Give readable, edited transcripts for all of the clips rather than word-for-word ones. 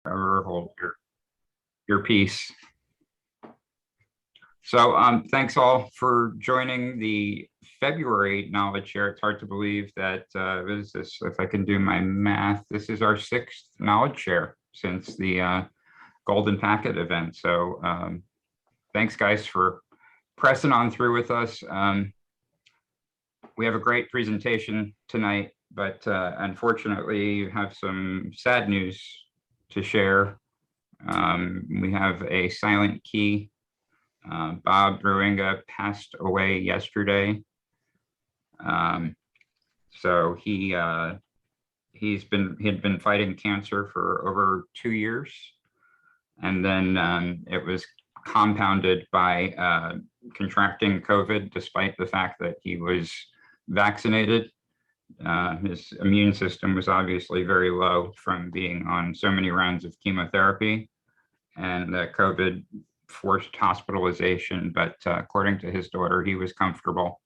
Ever hold your peace. So thanks all for joining the February knowledge share. It's hard to believe that what is this, if I can do my math, this is our 6th knowledge share since the Golden Packet event. So thanks guys for pressing on through with us. We have a great presentation tonight, but unfortunately you have some sad news to share. We have a silent key. Bob Ruinga passed away yesterday. So he had been fighting cancer for over 2 years, and then it was compounded by contracting COVID, despite the fact that he was vaccinated. His immune system was obviously very low from being on so many rounds of chemotherapy, and COVID forced hospitalization. But according to his daughter, he was comfortable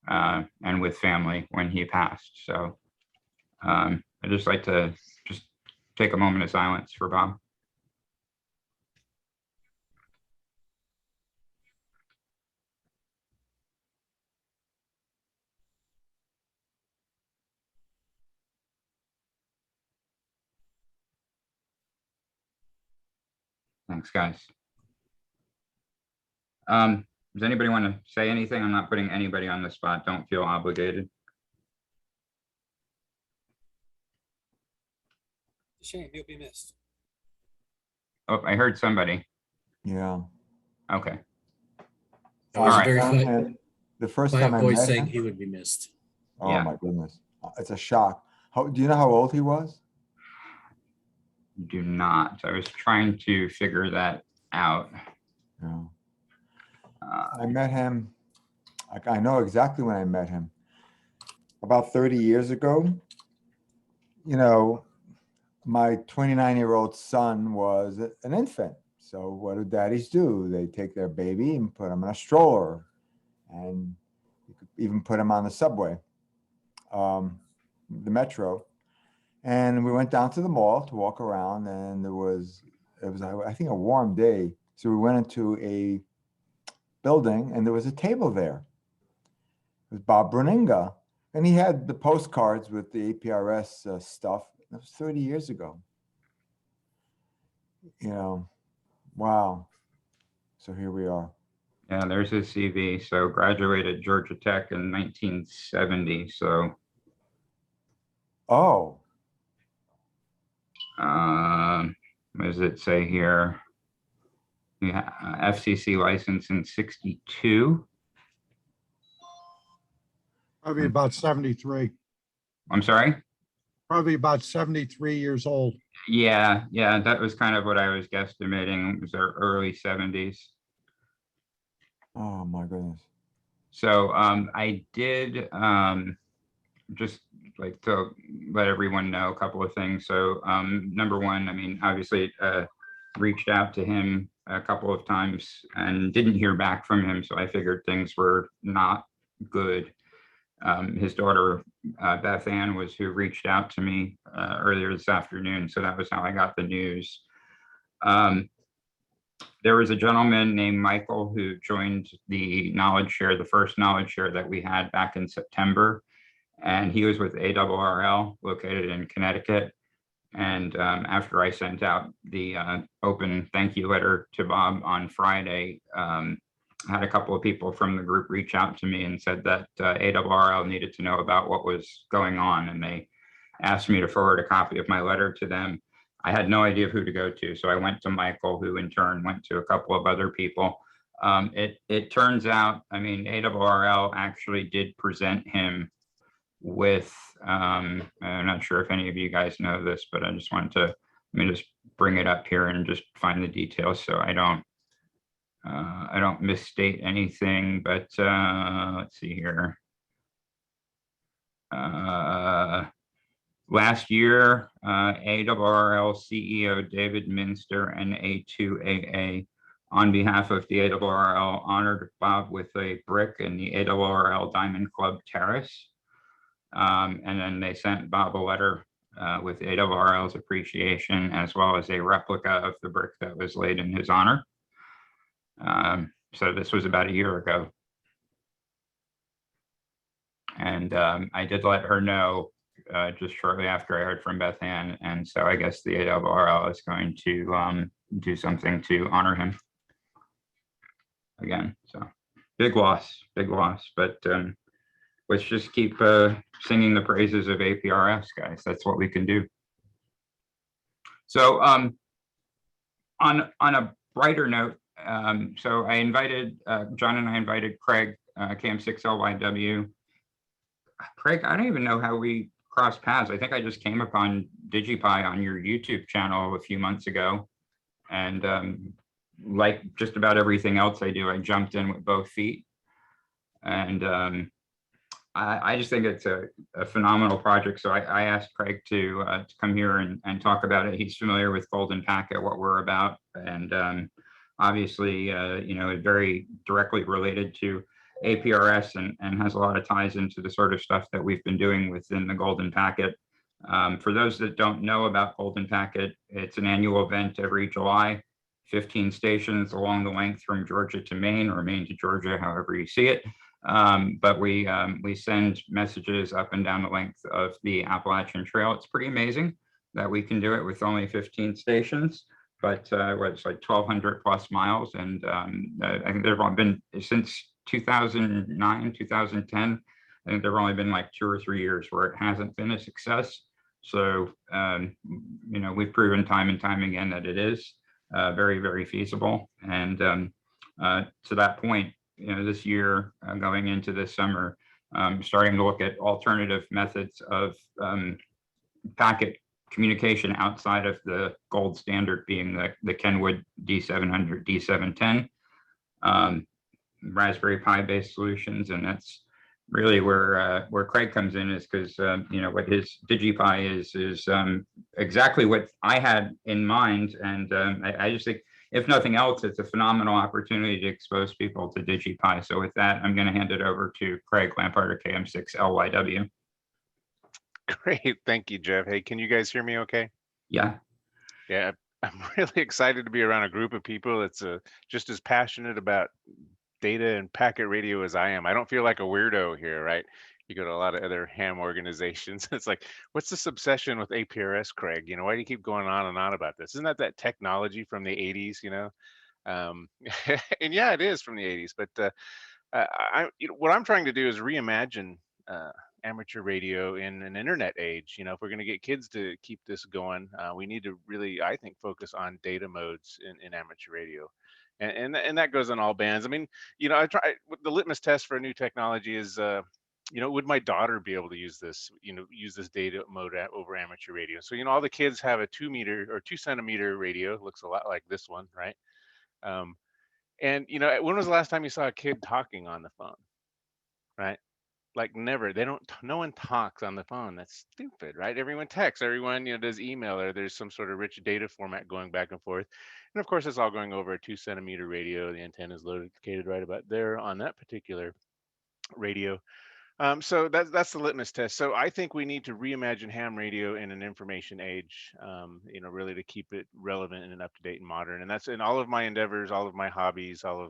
and with family when he passed. So I'd just like to just take a moment of silence for Bob. Thanks, guys. Does anybody want to say anything? I'm not putting anybody on the spot. Don't feel obligated. Shame, you'll be missed. Oh, I heard somebody. Yeah. Okay. That was All a right. very The first quiet time I voice met saying him, he would be missed. oh Yeah. my goodness, it's a shock. Do you know how old he was? Do not. I was trying to figure that out. Yeah. I met him, I know exactly when I met him. About 30 years ago. You know, my 29-year-old son was an infant. So what do daddies do? They take their baby and put him in a stroller, and you could even put him on the subway, the metro. And we went down to the mall to walk around, and it was I think a warm day. So we went into a building, and there was a table there. It was Bob Bruninga, and he had the postcards with the APRS stuff. That was 30 years ago. You know, wow. So here we are. Yeah, there's his CV. So graduated Georgia Tech in 1970. So Oh, what does it say here? Yeah, FCC license in 62. Probably about 73, I'm sorry? probably about 73 years old. Yeah, that was kind of what I was guesstimating. It was our early 70s. oh my goodness. So I did just like to let everyone know a couple of things. So number one, I mean, obviously reached out to him a couple of times and didn't hear back from him. So I figured things were not good. His daughter, Beth Ann, was who reached out to me earlier this afternoon. So that was how I got the news. There was a gentleman named Michael who joined the knowledge share, the first knowledge share that we had back in September. And he was with ARRL, located in Connecticut. And after I sent out the open thank you letter to Bob on Friday, I had a couple of people from the group reach out to me and said that ARRL needed to know about what was going on. And they asked me to forward a copy of my letter to them. I had no idea who to go to. So I went to Michael, who in turn went to a couple of other people. It turns out, I mean, ARRL actually did present him with, I'm not sure if any of you guys know this, but I just wanted to, let me just bring it up here and just find the details so I don't misstate anything, but let's see here. Last year, ARRL CEO David Minster and A2AA, on behalf of the ARRL, honored Bob with a brick in the ARRL Diamond Club Terrace. And then they sent Bob a letter with ARRL's appreciation, as well as a replica of the brick that was laid in his honor. So this was about a year ago. And I did let her know just shortly after I heard from Beth Ann. And so I guess the ARRL is going to do something to honor him again. So big loss, but let's just keep singing the praises of APRS, guys. That's what we can do. So on a brighter note, so I invited, John and I invited Craig, KM6LYW. Craig, I don't even know how we crossed paths. I think I just came upon DigiPi on your YouTube channel a few months ago. And like just about everything else I do, I jumped in with both feet. And I just think it's a phenomenal project. So I asked Craig to come here and talk about it. He's familiar with Golden Packet, what we're about. And obviously, you know, it very directly related to APRS and has a lot of ties into the sort of stuff that we've been doing within the Golden Packet. For those that don't know about Golden Packet, it's an annual event every July, 15 stations along the length from Georgia to Maine, or Maine to Georgia, however you see it. But we send messages up and down the length of the Appalachian Trail. It's pretty amazing that we can do it with only 15 stations, but it's like 1,200 plus miles. And I think there've only been, since 2009, 2010, I think there've only been like 2 or 3 years where it hasn't been a success. So, you know, we've proven time and time again that it is very, very feasible. And to that point, you know, this year going into this summer, starting to look at alternative methods of packet communication outside of the gold standard, being the Kenwood D700, D710, Raspberry Pi based solutions. And that's really where Craig comes in, is because you know, what his DigiPi is exactly what I had in mind. And I just think, if nothing else, it's a phenomenal opportunity to expose people to DigiPi. So with that, I'm going to hand it over to Craig Lampard, KM6LYW. Great. Thank you, Jeff. Hey, can you guys hear me okay? Yeah. Yeah, I'm really excited to be around a group of people that's just as passionate about data and packet radio as I am. I don't feel like a weirdo here, right? You go to a lot of other ham organizations. It's like, what's this obsession with APRS, Craig? You know, why do you keep going on and on about this? Isn't that technology from the 80s, you know? And yeah, it is from the 80s. But you know, what I'm trying to do is reimagine amateur radio in an internet age. You know, if we're going to get kids to keep this going, we need to really, I think, focus on data modes in amateur radio. And that goes on all bands. I mean, you know, the litmus test for a new technology is, you know, would my daughter be able to use this, you know, use this data mode over amateur radio? So, you know, all the kids have a 2 meter or 2 centimeter radio. It looks a lot like this one, right? And, you know, when was the last time you saw a kid talking on the phone, right? Like never. No one talks on the phone. That's stupid, right? Everyone texts, everyone, you know, does email, or there's some sort of rich data format going back and forth. And of course, it's all going over a 2 centimeter radio. The antenna is located right about there on that particular radio. So that's the litmus test. So I think we need to reimagine ham radio in an information age, you know, really to keep it relevant and up to date and modern. And that's in all of my endeavors, all of my hobbies, all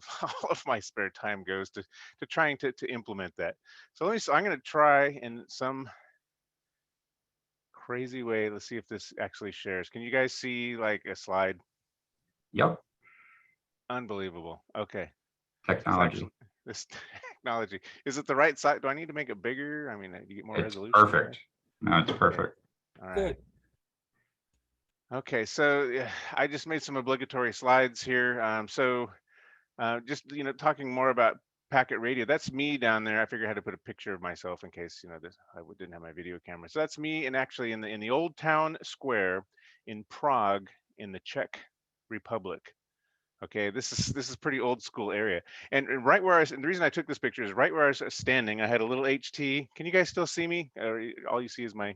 of my spare time goes to trying to implement that. So I'm going to try in some crazy way. Let's see if this actually shares. Can you guys see like a slide? Yep. Unbelievable. Okay. Technology. This technology, is it the right size? Do I need to make it bigger? I mean, you get more It's resolution. perfect. No, it's perfect. All right. Good. Okay, so yeah, I just made some obligatory slides here. Just, you know, talking more about packet radio. That's me down there. I figured I had to put a picture of myself in case, you know, I didn't have my video camera. So that's me, and actually in the old town square in Prague in the Czech Republic. Okay, this is pretty old school area, and right where and the reason I took this picture is right where I was standing. I had a little HT. Can you guys still see me? Or all you see is my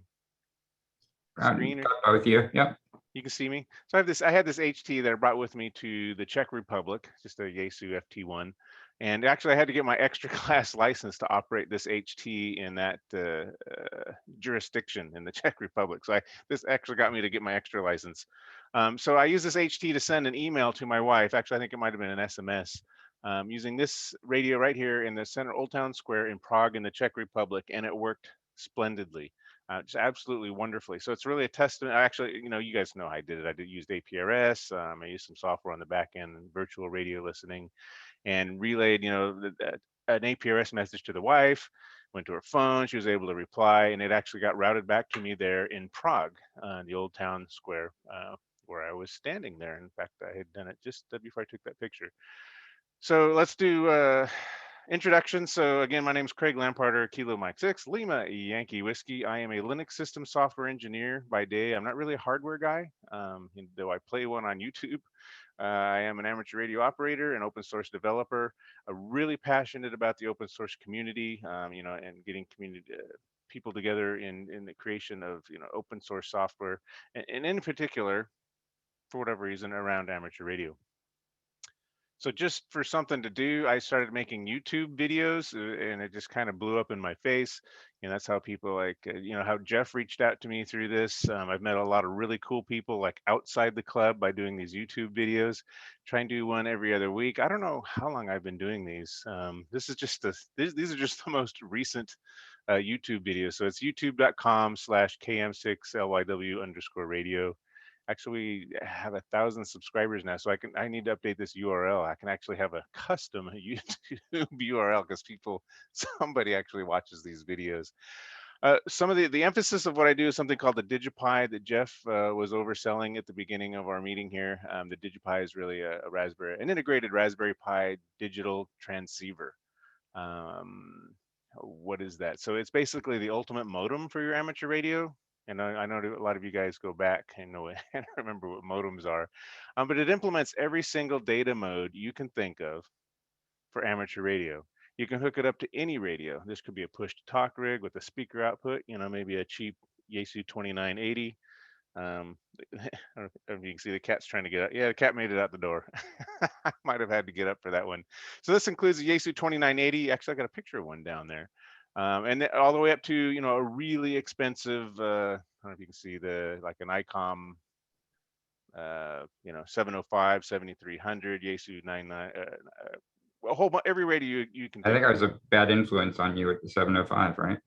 screen? Both you. Yep. You can see me. So I had this HT that I brought with me to the Czech Republic, just a Yaesu FT1, And actually, I had to get my extra class license to operate this HT in that jurisdiction in the Czech Republic. So this actually got me to get my extra license. So I use this HT to send an email to my wife. Actually, I think it might have been an SMS. Using this radio right here in the center Old Town Square in Prague in the Czech Republic, and it worked splendidly, just absolutely wonderfully. So it's really a testament. I actually, you guys know how I did it. I used APRS. I used some software on the back end, virtual radio listening, and relayed, an APRS message to the wife, went to her phone, she was able to reply, and it actually got routed back to me there in Prague, the Old Town Square, where I was standing there. In fact, I had done it just before I took that picture. So let's do introduction. So again, my name is Craig Lamparter, Kilo Mike 6, Lima Yankee Whiskey. I am a Linux system software engineer by day. I'm not really a hardware guy, though I play one on YouTube. I am an amateur radio operator and open source developer. Really passionate about the open source community, and getting community people together in the creation of open source software, and in particular, for whatever reason, around amateur radio. So just for something to do, I started making YouTube videos, and it just kind of blew up in my face. And that's how people like, how Jeff reached out to me through this. I've met a lot of really cool people like outside the club by doing these YouTube videos. Try and do one every other week. I don't know how long I've been doing these. This is just these are just the most recent YouTube videos. So it's youtube.com/KM6LYW_radio. Actually, we have 1,000 subscribers now, so I need to update this URL. I can actually have a custom YouTube URL because somebody actually watches these videos. Some of the emphasis of what I do is something called the DigiPi that Jeff was overselling at the beginning of our meeting here. The DigiPi is really an integrated Raspberry Pi digital transceiver. What is that? So it's basically the ultimate modem for your amateur radio. And I know a lot of you guys go back and know and remember what modems are, but it implements every single data mode you can think of for amateur radio. You can hook it up to any radio. This could be a push-to-talk rig with a speaker output, maybe a cheap Yaesu 2980. I don't know if you can see the cat's trying to get out. Yeah, the cat made it out the door. I might have had to get up for that one. So this includes the Yaesu 2980. Actually, I got a picture of one down there. And all the way up to, a really expensive, I don't know if you can see like an ICOM, 705, 7300, Yaesu 99, a whole bunch, every radio you can I think think I of. was a bad influence on you with the 705, right?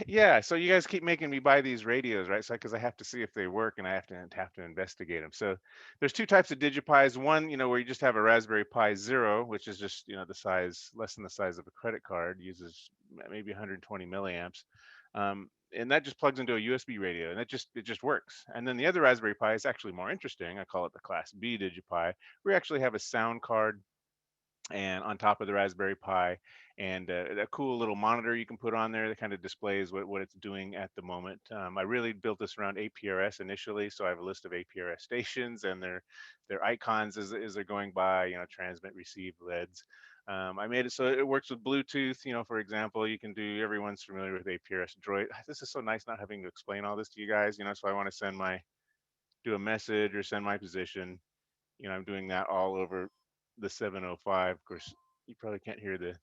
Yeah, so you guys keep making me buy these radios, right? So because I have to see if they work, and I have to investigate them. So there's two types of DigiPis. One, where you just have a Raspberry Pi Zero, which is just the size, less than the size of a credit card, uses maybe 120 milliamps, and that just plugs into a USB radio, and it just works. And then the other Raspberry Pi is actually more interesting. I call it the Class B DigiPi. We actually have a sound card and on top of the Raspberry Pi, and a cool little monitor you can put on there that kind of displays what it's doing at the moment. I really built this around APRS initially, so I have a list of APRS stations and their icons as they're going by, transmit, receive, LEDs. I made it so it works with Bluetooth. For example, you can do, everyone's familiar with APRS Droid. This is so nice not having to explain all this to you guys, so I want to do a message or send my position. I'm doing that all over the 705. Of course, you probably can't hear the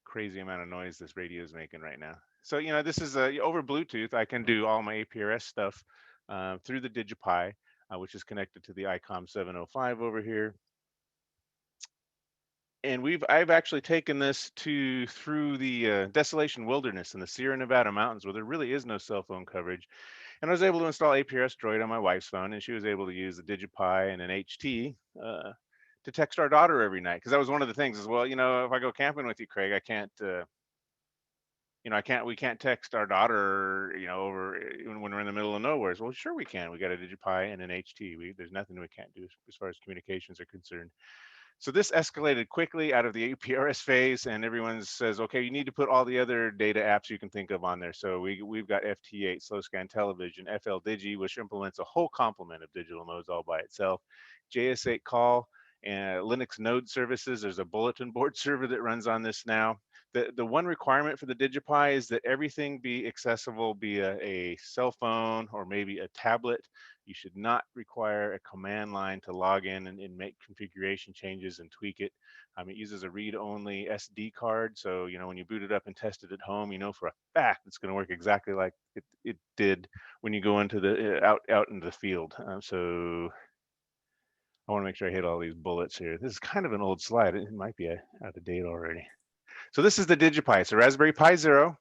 crazy amount of noise this radio is making right now. So, this is over Bluetooth. I can do all my APRS stuff through the DigiPi, which is connected to the ICOM 705 over here. And I've actually taken this through the desolation wilderness in the Sierra Nevada mountains, where there really is no cell phone coverage. And I was able to install APRS Droid on my wife's phone, and she was able to use the DigiPi and an HT to text our daughter every night. Because that was one of the things as well. If I go camping with you, Craig, I can't. We can't text our daughter, over when we're in the middle of nowhere. Well, sure we can. We got a DigiPi and an HT. There's nothing we can't do as far as communications are concerned. So this escalated quickly out of the APRS phase, and everyone says, okay, you need to put all the other data apps you can think of on there. So we've got FT8, Slow Scan Television, FL Digi, which implements a whole complement of digital modes all by itself, JS8 Call, and Linux node services. There's a bulletin board server that runs on this now. The one requirement for the DigiPi is that everything be accessible via a cell phone or maybe a tablet. You should not require a command line to log in and make configuration changes and tweak it. It uses a read-only SD card, so when you boot it up and test it at home, for a fact it's going to work exactly like it did when you go into the out into the field. So I want to make sure I hit all these bullets here. This is kind of an old slide. It might be out of date already. So this is the DigiPi. It's a Raspberry Pi Zero,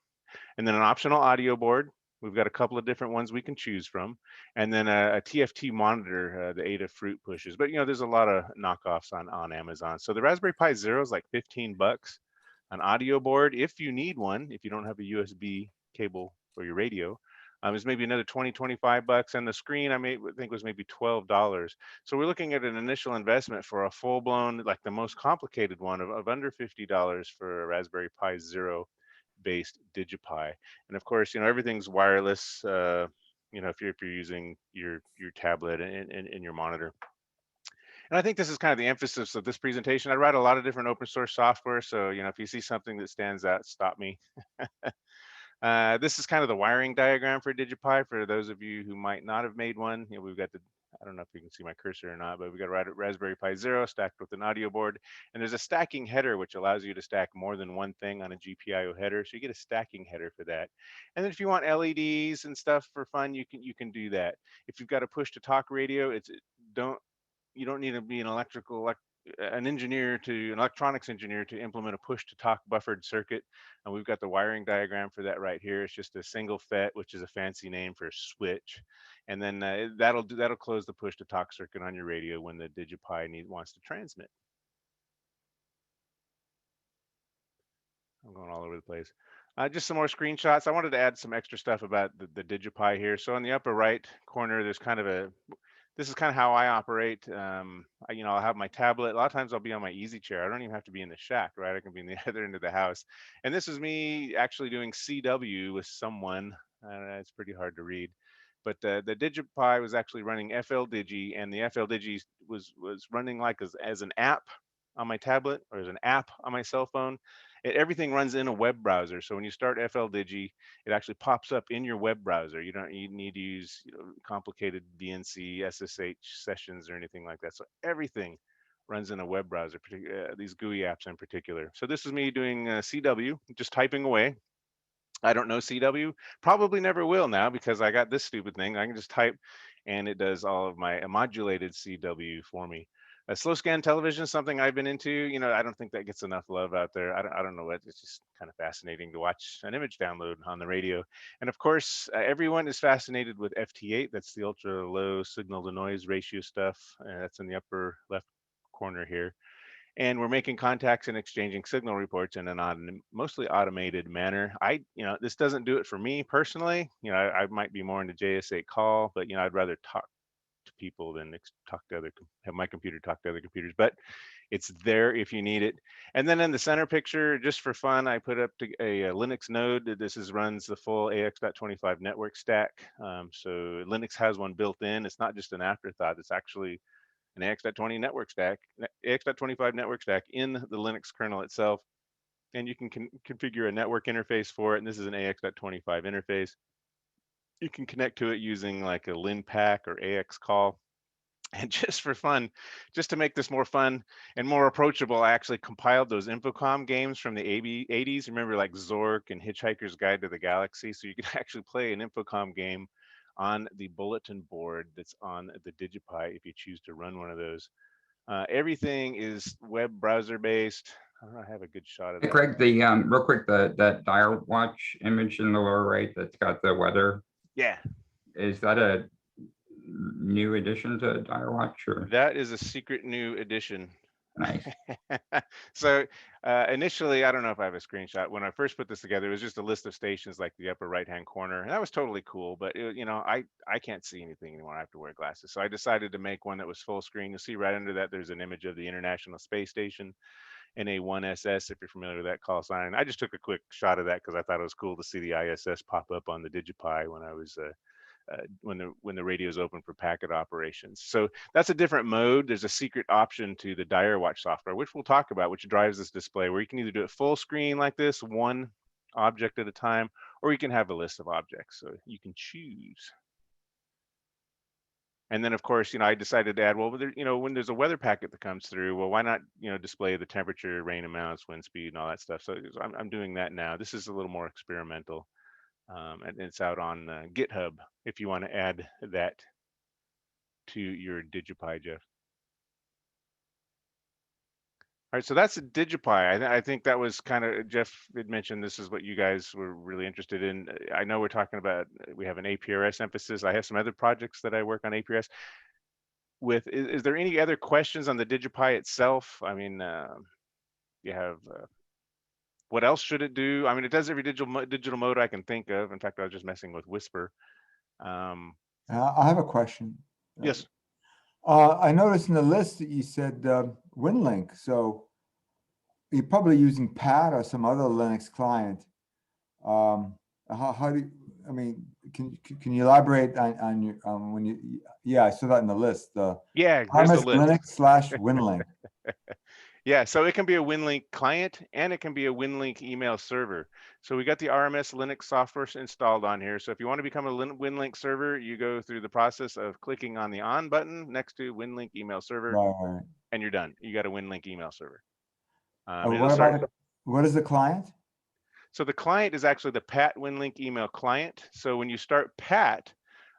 and then an optional audio board. We've got a couple of different ones we can choose from, and then a TFT monitor, the Ada Fruit pushes. But there's a lot of knockoffs on Amazon. So the Raspberry Pi Zero is like 15 bucks. An audio board, if you need one, if you don't have a USB cable for your radio, is maybe another 20, 25 bucks. And the screen I think was maybe $12. So we're looking at an initial investment for a full-blown, like the most complicated one of under $50 for a Raspberry Pi Zero based DigiPi. And of course, everything's wireless, if you're using your tablet and your monitor. And I think this is kind of the emphasis of this presentation. I write a lot of different open source software, so if you see something that stands out, stop me. This is kind of the wiring diagram for DigiPi for those of you who might not have made one. We've got I don't know if you can see my cursor or not, but we've got a Raspberry Pi Zero stacked with an audio board, and there's a stacking header which allows you to stack more than one thing on a GPIO header, so you get a stacking header for that. And then if you want LEDs and stuff for fun, you can do that. If you've got a push to talk radio, you don't need to be an electronics engineer to implement a push to talk buffered circuit. And we've got the wiring diagram for that right here. It's just a single FET, which is a fancy name for switch. And then that'll close the push to talk circuit on your radio when the DigiPi wants to transmit. I'm going all over the place. Just some more screenshots. I wanted to add some extra stuff about the DigiPi here. So in the upper right corner, there's this is kind of how I operate. I'll have my tablet. A lot of times I'll be on my easy chair. I don't even have to be in the shack, right? I can be in the other end of the house. And this is me actually doing CW with someone. It's pretty hard to read. But the DigiPi was actually running FLDigi, and the FLDigi was running like as an app on my tablet or as an app on my cell phone. Everything runs in a web browser. So when you start FLDigi, it actually pops up in your web browser. You don't need to use complicated DNC, SSH sessions or anything like that. So everything runs in a web browser, these GUI apps in particular. So this is me doing CW, just typing away. I don't know CW, probably never will now because I got this stupid thing. I can just type and it does all of my modulated CW for me. Slow scan television is something I've been into. I don't think that gets enough love out there. I don't know what. It's just kind of fascinating to watch an image download on the radio. And of course, everyone is fascinated with FT8. That's the ultra low signal to noise ratio stuff. That's in the upper left corner here. And we're making contacts and exchanging signal reports in an mostly automated manner. This doesn't do it for me personally. I might be more into JS8 call, but I'd rather talk to people than have my computer talk to other computers, but it's there if you need it. And then in the center picture, just for fun, I put up a Linux node. This runs the full AX.25 network stack. So Linux has one built in. It's not just an afterthought. It's actually an AX.20 network stack, AX.25 network stack in the Linux kernel itself. And you can configure a network interface for it. And this is an AX.25 interface. You can connect to it using like a LinPack or AX call. And just for fun, just to make this more fun and more approachable, I actually compiled those Infocom games from the 80s. Remember like Zork and Hitchhiker's Guide to the Galaxy? So you can actually play an Infocom game on the bulletin board that's on the DigiPi if you choose to run one of those. Everything is web browser based. I don't know, I have a good shot of that. Greg, real quick, that Dire Watch image in the lower right that's got the weather. Yeah. Is that a new addition to Dire Watch or? That is a secret new addition. Nice. So initially, I don't know if I have a screenshot. When I first put this together, it was just a list of stations like the upper right-hand corner. And that was totally cool, but I can't see anything anymore. I have to wear glasses. So I decided to make one that was full screen. You'll see right under that, there's an image of the International Space Station, NA1SS, if you're familiar with that call sign. I just took a quick shot of that because I thought it was cool to see the ISS pop up on the DigiPi when I was when the radio is open for packet operations. So that's a different mode. There's a secret option to the Dire Watch software, which we'll talk about, which drives this display, where you can either do it full screen like this, one object at a time, or you can have a list of objects. So you can choose. And then, of course, I decided to add, well, when there's a weather packet that comes through, well, why not, display the temperature, rain amounts, wind speed, and all that stuff. So I'm doing that now. This is a little more experimental, and it's out on GitHub if you want to add that to your DigiPi, Jeff. All right, so that's a DigiPi. I think that was kind of, Jeff had mentioned this is what you guys were really interested in. I know we're talking about, we have an APRS emphasis. I have some other projects that I work on APRS with. Is there any other questions on the DigiPi itself? I mean, you have, what else should it do? I mean, it does every digital mode I can think of. In fact, I was just messing with Whisper. I have a question. Yes. I noticed in the list that you said WinLink, so you're probably using PAT or some other Linux client. How do you, I mean, can you elaborate on your when you? Yeah, I saw that in the list. Yeah, here's the RMS list. Linux / WinLink. Yeah, so it can be a WinLink client and it can be a WinLink email server. So we got the RMS Linux software installed on here. So if you want to become a WinLink server, you go through the process of clicking on the on button next to WinLink email server, Right. and you're done. You got a WinLink email server. What is the client? So the client is actually the PAT WinLink email client. So when you start PAT,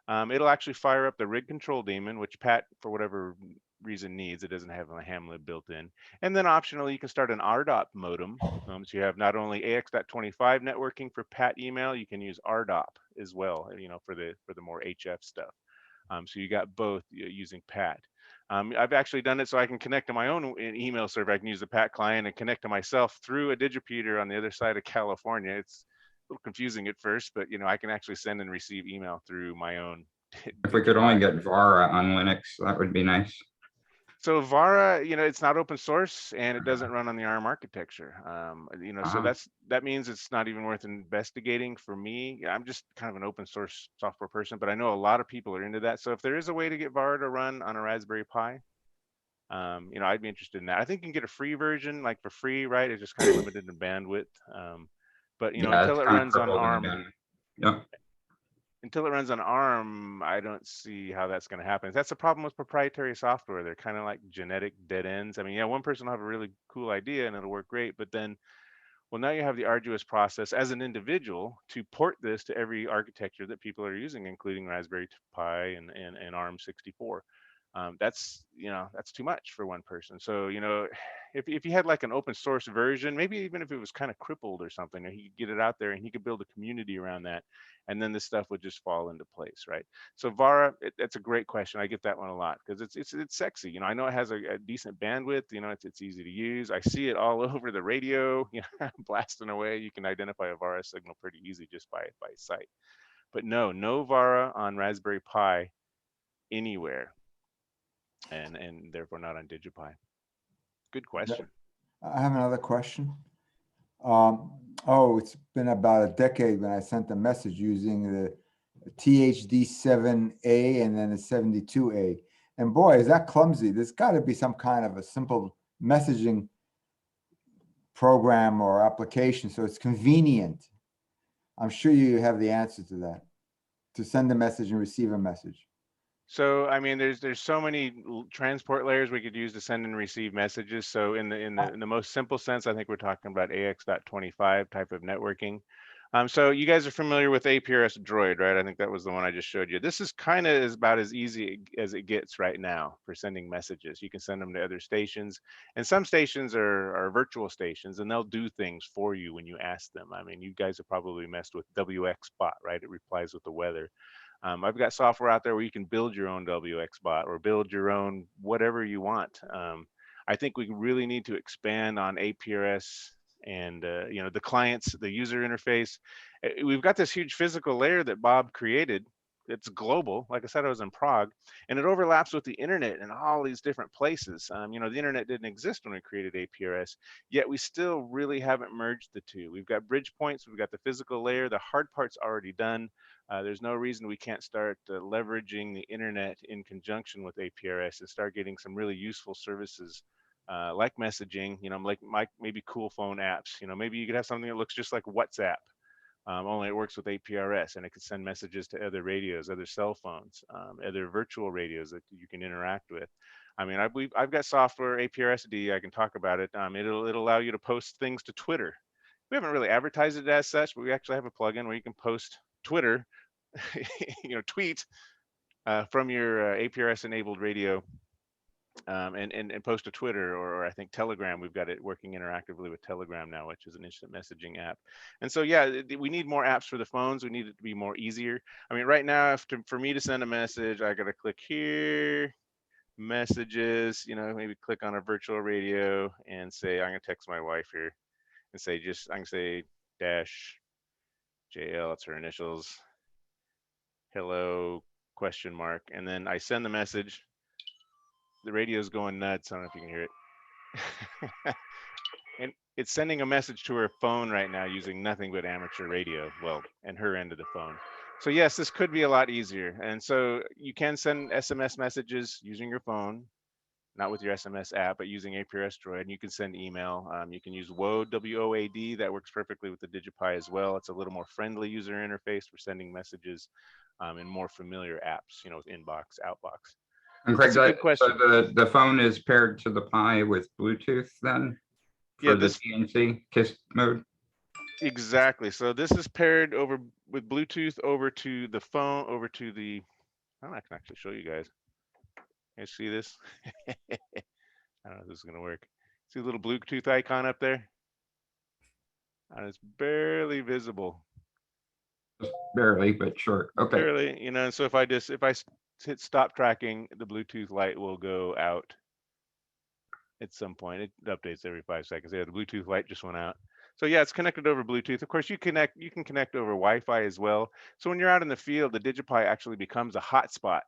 it'll actually fire up the rig control daemon, which PAT, for whatever reason, needs. It doesn't have a ham lib built in. And then optionally, you can start an RDOP modem. So you have not only AX.25 networking for PAT email, you can use RDOP as well, for the more HF stuff. So you got both using PAT. I've actually done it so I can connect to my own email server. I can use the PAT client and connect to myself through a digipeater on the other side of California. It's a little confusing at first, but I can actually send and receive email through my own. If we could only get Vara on Linux, that would be nice. So Vara, it's not open source and it doesn't run on the ARM architecture. So that means it's not even worth investigating for me. I'm just kind of an open source software person, but I know a lot of people are into that. So if there is a way to get Vara to run on a Raspberry Pi, I'd be interested in that. I think you can get a free version, like for free, right? It's just kind of limited in bandwidth. But until it runs on ARM, yep. Until it runs on ARM, I don't see how that's going to happen. That's the problem with proprietary software. They're kind of like genetic dead ends. I mean, yeah, one person will have a really cool idea and it'll work great, but then, well, now you have the arduous process as an individual to port this to every architecture that people are using, including Raspberry Pi and ARM64. That's too much for one person. So if you had like an open source version, maybe even if it was kind of crippled or something, he could get it out there and he could build a community around that, and then this stuff would just fall into place, right? So Vara, that's a great question. I get that one a lot because it's sexy. I know it has a decent bandwidth. It's easy to use. I see it all over the radio, blasting away. You can identify a Vara signal pretty easy just by sight. But no Vara on Raspberry Pi anywhere. And therefore not on DigiPi. Good question. I have another question. It's been about a decade when I sent a message using the THD7A and then the 72A. And boy, is that clumsy. There's got to be some kind of a simple messaging program or application so it's convenient. I'm sure you have the answer to that, to send a message and receive a message. So I mean, there's so many transport layers we could use to send and receive messages. So in the most simple sense, I think we're talking about AX.25 type of networking. So you guys are familiar with APRS Droid, right? I think that was the one I just showed you. This is kind of about as easy as it gets right now for sending messages. You can send them to other stations, and some stations are virtual stations, and they'll do things for you when you ask them. I mean, you guys have probably messed with WXBot, right? It replies with the weather. I've got software out there where you can build your own WXBot or build your own whatever you want. I think we really need to expand on APRS and the clients, the user interface. We've got this huge physical layer that Bob created it's global. Like I said, I was in Prague, and it overlaps with the internet in all these different places. You know, the internet didn't exist when we created APRS, yet we still really haven't merged the two. We've got bridge points, we've got the physical layer, the hard part's already done. There's no reason we can't start leveraging the internet in conjunction with APRS and start getting some really useful services like messaging, you know, like maybe cool phone apps. You know, maybe you could have something that looks just like WhatsApp, only it works with APRS, and it can send messages to other radios, other cell phones, other virtual radios that you can interact with. I mean, I've got software, APRSD, I can talk about it. It'll allow you to post things to Twitter. We haven't really advertised it as such, but we actually have a plugin where you can post Twitter, you know, tweet from your APRS enabled radio, and post to Twitter, or I think Telegram. We've got it working interactively with Telegram now, which is an instant messaging app. And so, yeah, we need more apps for the phones. We need it to be more easier. I mean, right now, for me to send a message, I got to click here, messages, you know, maybe click on a virtual radio and say, I'm going to text my wife here and say, I can say dash JL, that's her initials, hello, question mark. And then I send the message. The radio's going nuts. I don't know if you can hear it. And it's sending a message to her phone right now using nothing but amateur radio, well, and her end of the phone. So yes, this could be a lot easier. And so you can send SMS messages using your phone, not with your SMS app, but using APRS Droid. And you can send email. You can use WOAD, W-O-A-D. That works perfectly with the DigiPi as well. It's a little more friendly user interface for sending messages in more familiar apps, you know, with inbox, outbox. And Craig, That's a good question. so the phone is paired to the Pi with Bluetooth then? For the TNC KISS mode? Exactly. So this is paired over with Bluetooth over to the phone, over to the, I can actually show you guys. Can you see this? I don't know if this is going to work. See the little Bluetooth icon up there? And it's barely visible. Just barely, but sure. Okay. Barely, you know, so if I hit stop tracking, the Bluetooth light will go out at some point. It updates every 5 seconds. Yeah, the Bluetooth light just went out. So yeah, it's connected over Bluetooth. Of course, you can connect over Wi-Fi as well. So when you're out in the field, the DigiPi actually becomes a hotspot.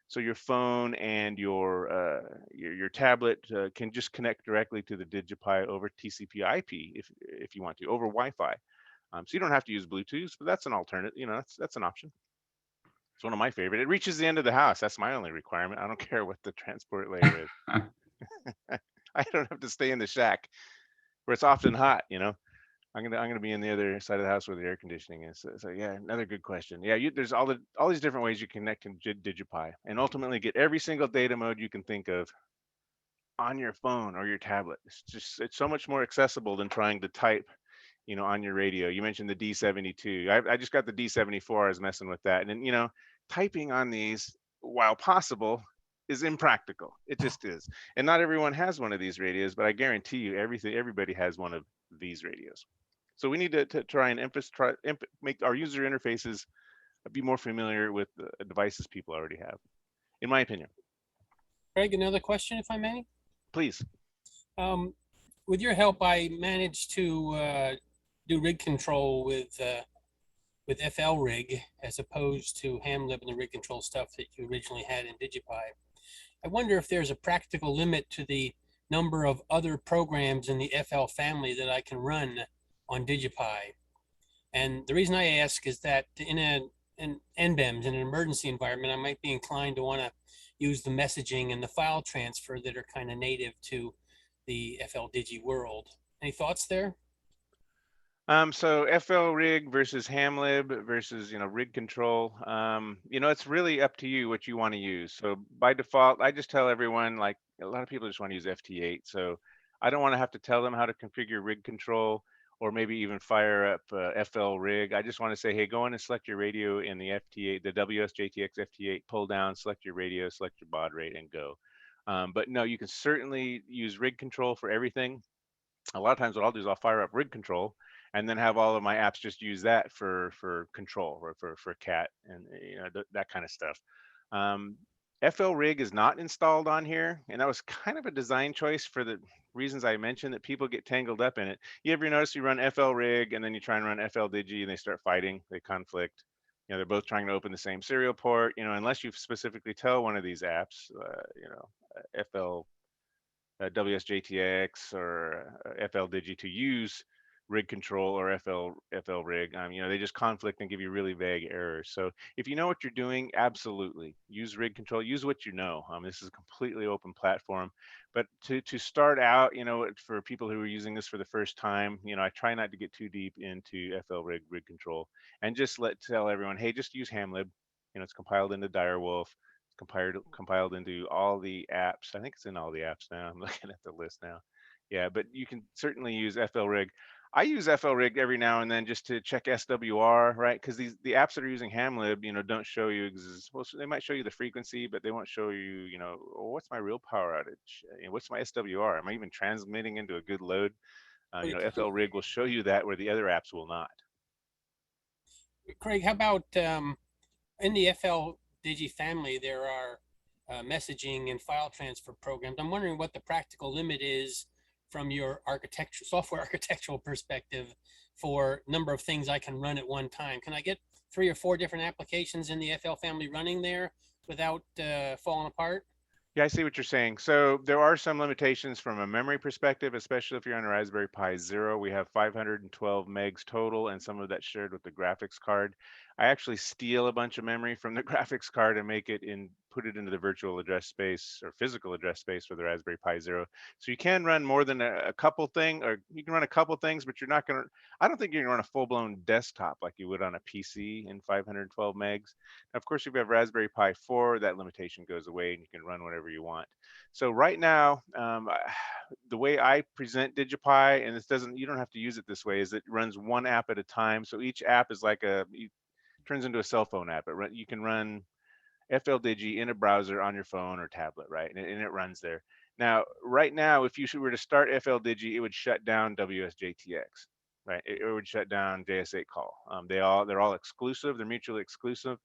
So your phone and your tablet can just connect directly to the DigiPi over TCP/IP if you want to, over Wi-Fi. So you don't have to use Bluetooth, but that's an alternative. You know, that's an option. It's one of my favorite. It reaches the end of the house. That's my only requirement. I don't care what the transport layer is. I don't have to stay in the shack where it's often hot, you know. I'm gonna be in the other side of the house where the air conditioning is. So yeah, another good question. Yeah, there's all these different ways you connect in DigiPi and ultimately get every single data mode you can think of on your phone or your tablet. It's so much more accessible than trying to type, you know, on your radio. You mentioned the D72. I just got the D74. I was messing with that, and you know, typing on these, while possible, is impractical. It just is. And not everyone has one of these radios, but I guarantee you everybody has one of these radios. So we need to try and make our user interfaces be more familiar with the devices people already have, in my opinion. Craig, another question, if I may? Please. With your help, I managed to do rig control with FL rig as opposed to HamLib and the rig control stuff that you originally had in DigiPi. I wonder if there's a practical limit to the number of other programs in the FL family that I can run on DigiPi. And the reason I ask is that in an NBEMS, in an emergency environment, I might be inclined to want to use the messaging and the file transfer that are kind of native to the FL Digi world. Any thoughts there? So FL rig versus HamLib versus, you know, rig control, you know, it's really up to you what you want to use. So by default, I just tell everyone, like a lot of people just want to use FT8. So I don't want to have to tell them how to configure rig control or maybe even fire up FL rig. I just want to say, hey, go in and select your radio in the FT8, the WSJTX FT8, pull down, select your radio, select your baud rate and go. But no, you can certainly use rig control for everything. A lot of times what I'll do is I'll fire up rig control and then have all of my apps just use that for control or for cat and you know that kind of stuff. FL rig is not installed on here, and that was kind of a design choice for the reasons I mentioned, that people get tangled up in it. You ever notice you run FL rig and then you try and run FL Digi and they start fighting, they conflict. they're both trying to open the same serial port, unless you specifically tell one of these apps, FL, WSJTX or FLDigi to use rig control or FL rig. They just conflict and give you really vague errors. So if you know what you're doing, absolutely use rig control, use what you know. This is a completely open platform, but to start out, for people who are using this for the first time, I try not to get too deep into FL rig control, and just tell everyone, hey, just use hamlib. It's compiled into direwolf. Compiled into all the apps. I think it's in all the apps now. I'm looking at the list now. Yeah, but you can certainly use FLRig. I use FLRig every now and then just to check SWR, right? Because the apps that are using hamlib, don't show you. Well, they might show you the frequency, but they won't show you, what's my real power outage? What's my SWR? Am I even transmitting into a good load? FLRig will show you that where the other apps will not. Craig, how about in the FLDigi family, there are messaging and file transfer programs. I'm wondering what the practical limit is from your software architectural perspective for number of things I can run at one time. Can I get 3 or 4 different applications in the FL family running there without falling apart? Yeah, I see what you're saying. So there are some limitations from a memory perspective, especially if you're on a Raspberry Pi Zero. We have 512 megs total, and some of that's shared with the graphics card. I actually steal a bunch of memory from the graphics card and put it into the virtual address space or physical address space for the Raspberry Pi Zero. So you can run more than a couple things, or you can run a couple things, but I don't think you're gonna run a full-blown desktop like you would on a PC in 512 megs. Now, of course, if you have Raspberry Pi 4, that limitation goes away and you can run whatever you want. So right now, the way I present DigiPi, and you don't have to use it this way, is it runs one app at a time. So each app is like turns into a cell phone app. You can run FLDigi in a browser on your phone or tablet, right? And it runs there. Now, right now, if you were to start FLDigi, it would shut down WSJTX, right? It would shut down JS8 call. They're all exclusive. They're mutually exclusive.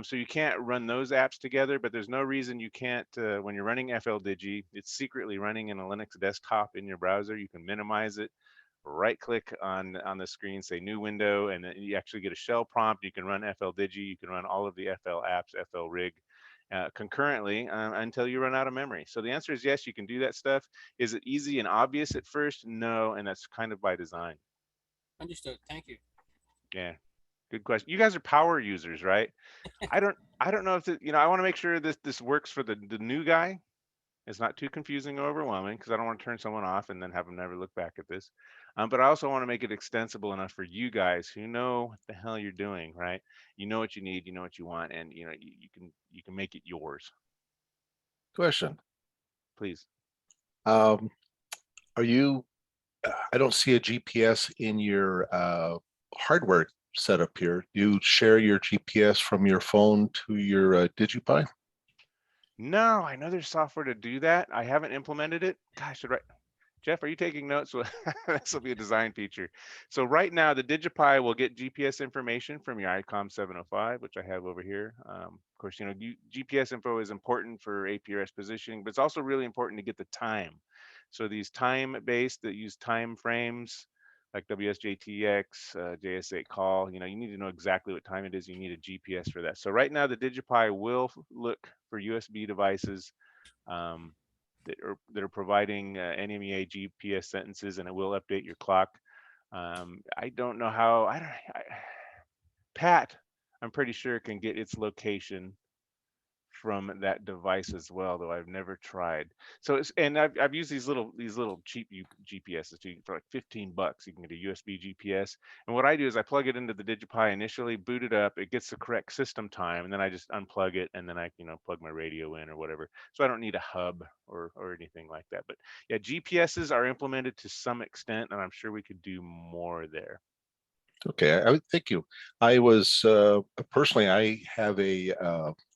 So you can't run those apps together, but there's no reason you can't, when you're running FLDigi, it's secretly running in a Linux desktop in your browser. You can minimize it, right click on the screen, say new window, and then you actually get a shell prompt. You can run FLDigi, you can run all of the FL apps, FLRig concurrently until you run out of memory. So the answer is yes, you can do that stuff. Is it easy and obvious at first? No, and that's kind of by design. Understood. Thank you. Yeah. Good question. You guys are power users, right? I don't know if I want to make sure this works for the new guy. It's not too confusing or overwhelming, because I don't want to turn someone off and then have them never look back at this. But I also want to make it extensible enough for you guys who know what the hell you're doing, right? You know what you need, you know what you want, and you can make it yours. Question. Please. Are you? I don't see a GPS in your hardware setup here. Do you share your GPS from your phone to your DigiPi? No, I know there's software to do that. I haven't implemented it. Gosh, Jeff, are you taking notes? This will be a design feature. So right now, the DigiPi will get GPS information from your ICOM 705, which I have over here. Of course, GPS info is important for APRS positioning, but it's also really important to get the time. So these time-based that use time frames, like WSJTX, JS8 call, you need to know exactly what time it is. You need a GPS for that. So right now, the DigiPi will look for USB devices that are providing NMEA GPS sentences, and it will update your clock. I don't know how. Pat, I'm pretty sure, can get its location from that device as well, though I've never tried. So I've used these little cheap GPSs too for like $15. You can get a USB GPS, and what I do is I plug it into the DigiPi initially, boot it up, it gets the correct system time, and then I just unplug it, and then I plug my radio in or whatever. So I don't need a hub or anything like that. But yeah, GPSs are implemented to some extent, and I'm sure we could do more there. Okay, thank you. I was personally, I have a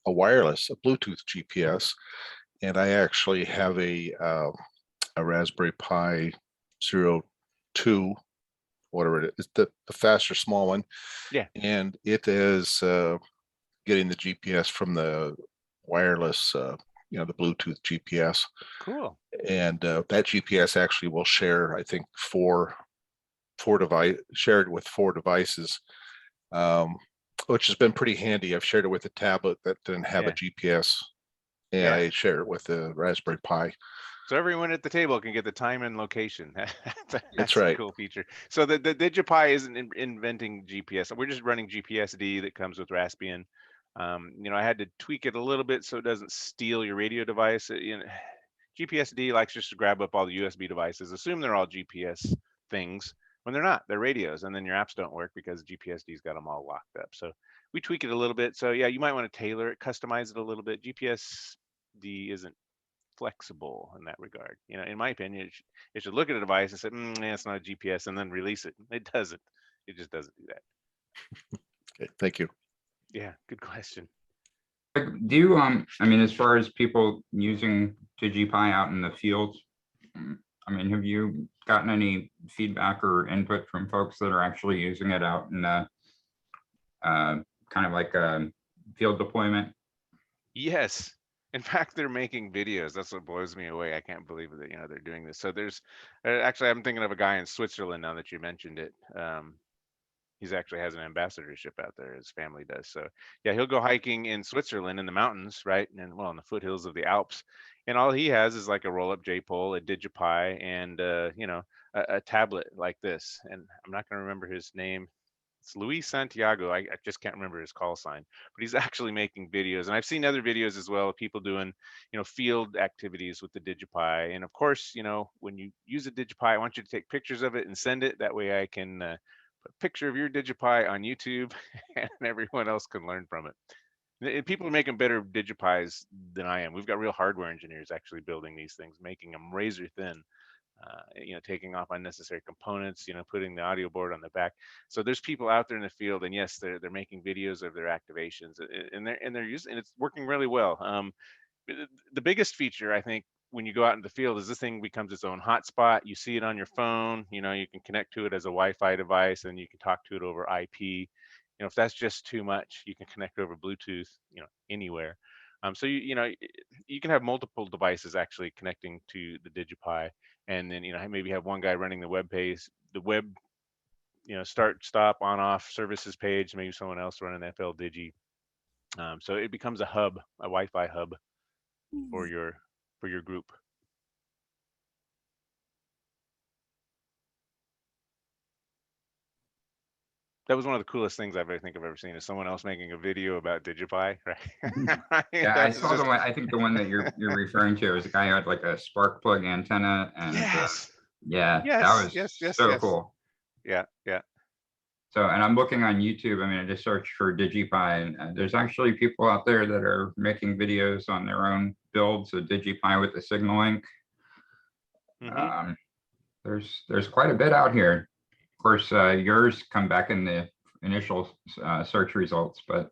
wireless, a Bluetooth GPS, and I actually have a Raspberry Pi 02, whatever it is, the faster small one. Yeah. And it is getting the GPS from the wireless, the Bluetooth GPS. Cool. And that GPS actually will share, I think, shared with 4 devices. which has been pretty handy. I've shared it with a tablet that didn't have a Yeah. GPS, and Yeah. I share it with the Raspberry Pi. So everyone at the table can get the time and location. That's right. a cool feature. So the DigiPi isn't inventing GPS. We're just running GPSD that comes with Raspbian. You know, I had to tweak it a little bit so it doesn't steal your radio device. You know, GPSD likes just to grab up all the USB devices, assume they're all GPS things when they're not. They're radios, and then your apps don't work because GPSD's got them all locked up. So we tweak it a little bit. So yeah, you might want to tailor it, customize it a little bit. GPSD isn't flexible in that regard. You know, in my opinion, it should look at a device and say, nah, it's not a GPS, and then release it. It doesn't. It just doesn't do that. Okay, thank you. Yeah, good question. Like, do you, I mean, as far as people using DigiPi out in the field, I mean, have you gotten any feedback or input from folks that are actually using it out in the kind of like a field deployment? Yes. In fact, they're making videos. That's what blows me away. I can't believe that, you know, they're doing this. So there's actually, I'm thinking of a guy in Switzerland now that you mentioned it. He's actually has an ambassadorship out there. His family does. So yeah, he'll go hiking in Switzerland in the mountains, right? And well, in the foothills of the Alps. And all he has is like a roll-up J-pole, a DigiPi, and you know, a tablet like this. And I'm not going to remember his name. It's Luis Santiago. I just can't remember his call sign, but he's actually making videos. And I've seen other videos as well of people doing, you know, field activities with the DigiPi. And of course, you know, when you use a DigiPi, I want you to take pictures of it and send it. That way I can put a picture of your DigiPi on YouTube and everyone else can learn from it. And people are making better DigiPis than I am. We've got real hardware engineers actually building these things, making them razor thin. You know, taking off unnecessary components, you know, putting the audio board on the back. So there's people out there in the field, and yes, they're making videos of their activations, and they're using, and it's working really well. The biggest feature, I think, when you go out in the field is this thing becomes its own hotspot. You see it on your phone. You know, you can connect to it as a Wi-Fi device, and you can talk to it over IP. You know, if that's just too much, you can connect over Bluetooth, you know, anywhere. So you know, you can have multiple devices actually connecting to the DigiPi, and then, you know, maybe have one guy running the web page, the web, you know, start, stop, on, off services page, maybe someone else running FL Digi. So it becomes a hub, a Wi-Fi hub for your group. That was one of the coolest things I've ever seen, is someone else making a video about DigiPi, right? Yeah, I saw the one. I think the one that you're referring to is a guy who had like a spark plug antenna, and Yes. yeah, Yes. that was Yes. so cool. Yeah. So, and I'm looking on YouTube. I mean, I just searched for DigiPi, and there's actually people out there that are making videos on their own builds of DigiPi with the signal link. Mm-hmm. There's quite a bit out here. Of course, yours come back in the initial search results, but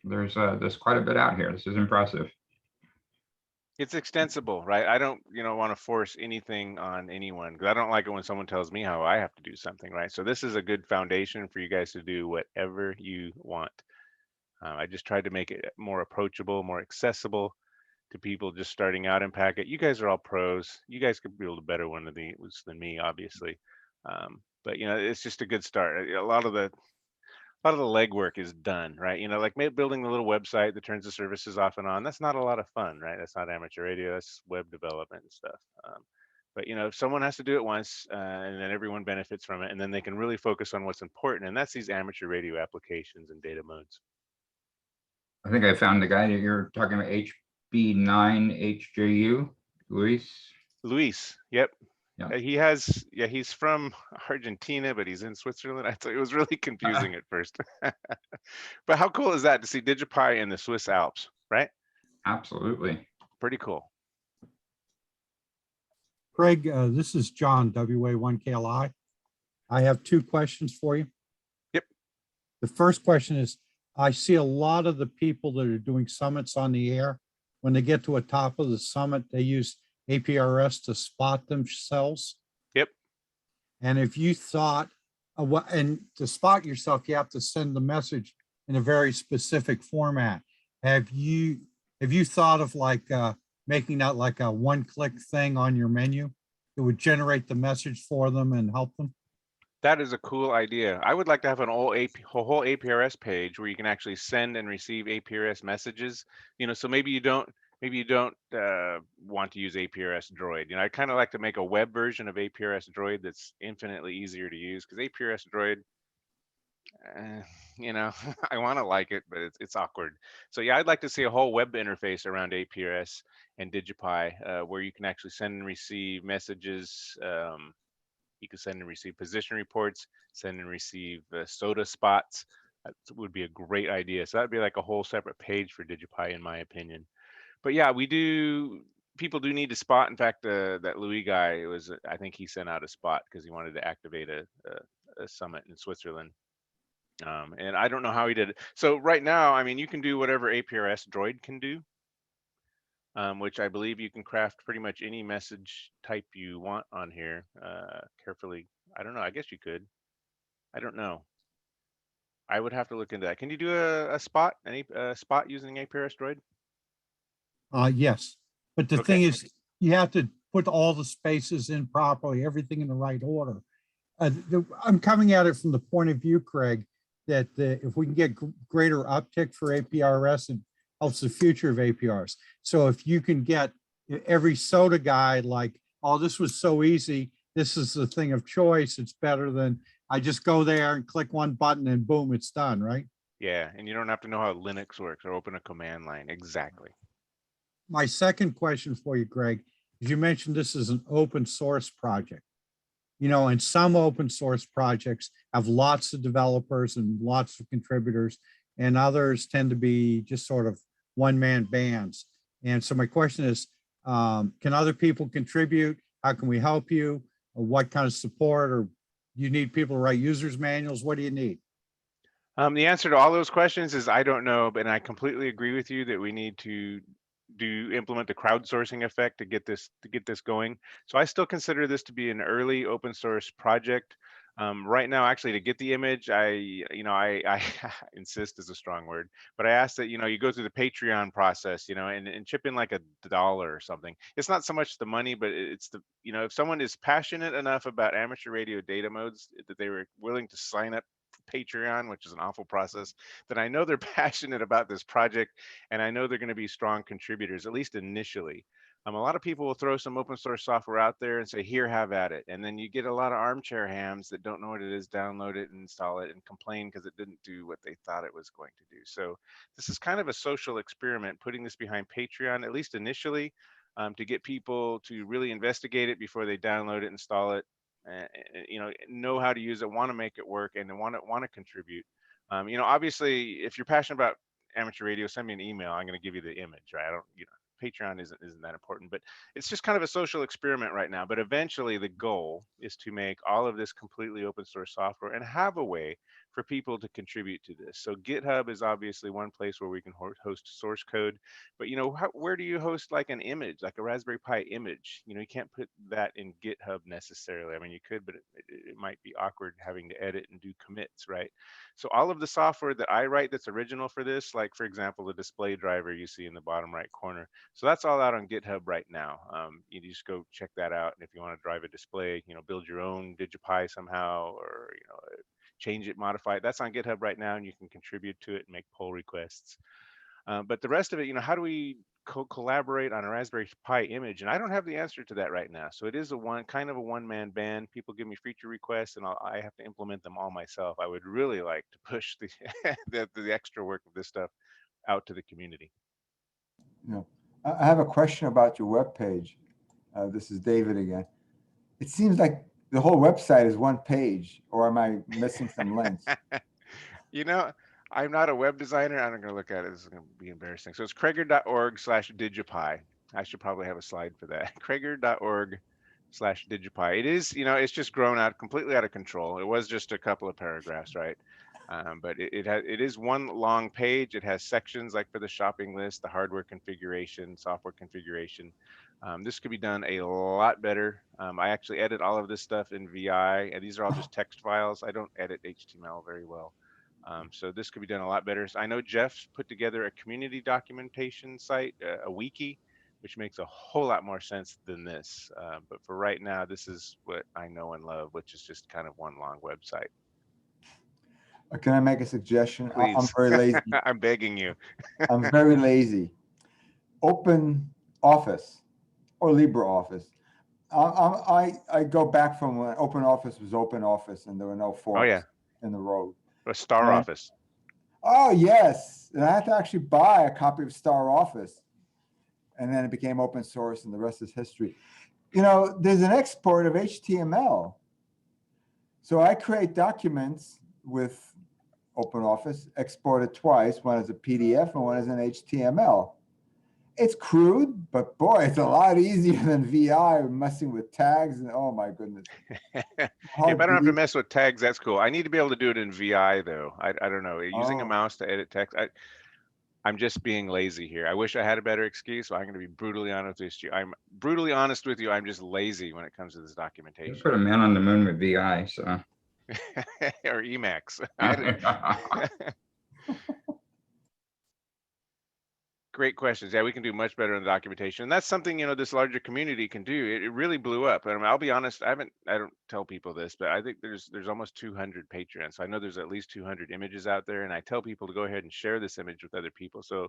there's quite a bit out here. This is impressive. It's extensible, right? I don't, you know, want to force anything on anyone, because I don't like it when someone tells me how I have to do something, right? So this is a good foundation for you guys to do whatever you want. I just tried to make it more approachable, more accessible to people just starting out in Packet. You guys are all pros. You guys could build a better one of these than me, obviously. But you know, it's just a good start. A lot of the legwork is done, right? You know, like building the little website that turns the services off and on. That's not a lot of fun, right? That's not amateur radio. That's web development and stuff. But you know, if someone has to do it once, and then everyone benefits from it, and then they can really focus on what's important, and that's these amateur radio applications and data modes. I think I found the guy that you're talking about, HB9HJU, Luis. Yep. Yeah. He's from Argentina, but he's in Switzerland. I thought it was really confusing at first. But how cool is that to see DigiPi in the Swiss Alps, right? Absolutely. Pretty cool. Craig, this is John, WA1KLI. I have two questions for you. Yep. The first question is, I see a lot of the people that are doing summits on the air. When they get to a top of the summit, they use APRS to spot themselves. Yep. And if you thought, and to spot yourself, you have to send the message in a very specific format. Have you thought of like making that like a one-click thing on your menu that would generate the message for them and help them? That is a cool idea. I would like to have an whole APRS page where you can actually send and receive APRS messages. So maybe you don't want to use APRS Droid. I kind of like to make a web version of APRS Droid that's infinitely easier to use, because APRS Droid, I want to like it, but it's awkward. So yeah, I'd like to see a whole web interface around APRS and DigiPi, where you can actually send and receive messages. You can send and receive position reports, send and receive SOTA spots. That would be a great idea. So that'd be like a whole separate page for DigiPi, in my opinion. But yeah, people do need to spot. In fact, that Louis guy, I think he sent out a spot because he wanted to activate a summit in Switzerland. And I don't know how he did it. So right now, I mean, you can do whatever APRS Droid can do, which I believe you can craft pretty much any message type you want on here. Carefully, I don't know. I guess you could. I don't know. I would have to look into that. Can you do a spot, spot using APRS Droid? Yes, but the thing Okay. is, you have to put all the spaces in properly, everything in the right order. I'm coming at it from the point of view, Craig, that if we can get greater uptick for APRS, it helps the future of APRs. So if you can get every SOTA guy like, oh, this was so easy, this is the thing of choice, it's better than I just go there and click one button and boom, it's done, right? Yeah, and you don't have to know how Linux works or open a command line. Exactly. My second question for you, Greg, is you mentioned this is an open source project. And some open source projects have lots of developers and lots of contributors, and others tend to be just sort of one-man bands. And so my question is, can other people contribute? How can we help you? Or what kind of support? Or you need people to write users manuals? What do you need? The answer to all those questions is I don't know, but I completely agree with you that we need to implement the crowdsourcing effect to get this going. So I still consider this to be an early open source project. Right now, actually, to get the image, I insist is a strong word, but I ask that you go through the Patreon process, and chip in like $1 or something. It's not so much the money, but it's the if someone is passionate enough about amateur radio data modes that they were willing to sign up for Patreon, which is an awful process, then I know they're passionate about this project, and I know they're going to be strong contributors, at least initially. A lot of people will throw some open source software out there and say, here, have at it. And then you get a lot of armchair hams that don't know what it is, download it and install it and complain because it didn't do what they thought it was going to do. So this is kind of a social experiment, putting this behind Patreon, at least initially, to get people to really investigate it before they download it, install it, know how to use it, want to make it work, and want to contribute. Obviously, if you're passionate about amateur radio, send me an email. I'm going to give you the image, right? I don't, Patreon isn't that important, but it's just kind of a social experiment right now. But eventually the goal is to make all of this completely open source software and have a way for people to contribute to this. So GitHub is obviously one place where we can host source code, but where do you host like an image, like a Raspberry Pi image? You can't put that in GitHub necessarily. I mean, you could, but it might be awkward having to edit and do commits, right? So all of the software that I write that's original for this, like for example, the display driver you see in the bottom right corner, so that's all out on GitHub right now. You just go check that out. And if you want to drive a display, build your own DigiPi somehow, or change it, modify it, that's on GitHub right now, and you can contribute to it and make pull requests. But the rest of it, how do we collaborate on a Raspberry Pi image? And I don't have the answer to that right now. So it is kind of a one-man band. People give me feature requests, and I have to implement them all myself. I would really like to push the the extra work of this stuff out to the community. I have a question about your webpage. This is David again. It seems like the whole website is one page, or am I missing some links? I'm not a web designer. I'm not going to look at it. This is going to be embarrassing. So it's Krager.org/DigiPi. I should probably have a slide for that. Krager.org/DigiPi. It is, it's just grown out completely out of control. It was just a couple of paragraphs, right? But it is one long page. It has sections like for the shopping list, the hardware configuration, software configuration. This could be done a lot better. I actually edit all of this stuff in VI, and these are all just text files. I don't edit HTML very well. So this could be done a lot better. So I know Jeff's put together a community documentation site, a wiki, which makes a whole lot more sense than this. But for right now, this is what I know and love, which is just kind of one long website. Can I make a suggestion? I'm Please. very lazy. I'm begging you. I'm very lazy. Open Office or LibreOffice. I go back from when Open Office was Open Office and there were no forks yeah. in the road. A Star And- Office. Oh, yes. And I had to actually buy a copy of Star Office. And then it became open source and the rest is history. You know, there's an export of HTML. So I create documents with Open Office, exported twice, one as a PDF and one as an HTML. It's crude, but boy, it's a lot easier than VI messing with tags and oh my goodness. If I don't have to mess with tags, that's cool. I need to be able to do it in VI though. I don't know. Using a mouse to edit text, I'm just being lazy here. I wish I had a better excuse, but I'm going to be brutally honest with you. I'm brutally honest with you. I'm just lazy when it comes to this You documentation. put a man on the moon with VI, so. Or Emacs. Great questions. Yeah, we can do much better in the documentation. And that's something, you know, this larger community can do. It really blew up. And I'll be honest, I don't tell people this, but I think there's almost 200 patrons. So I know there's at least 200 images out there. And I tell people to go ahead and share this image with other people. So,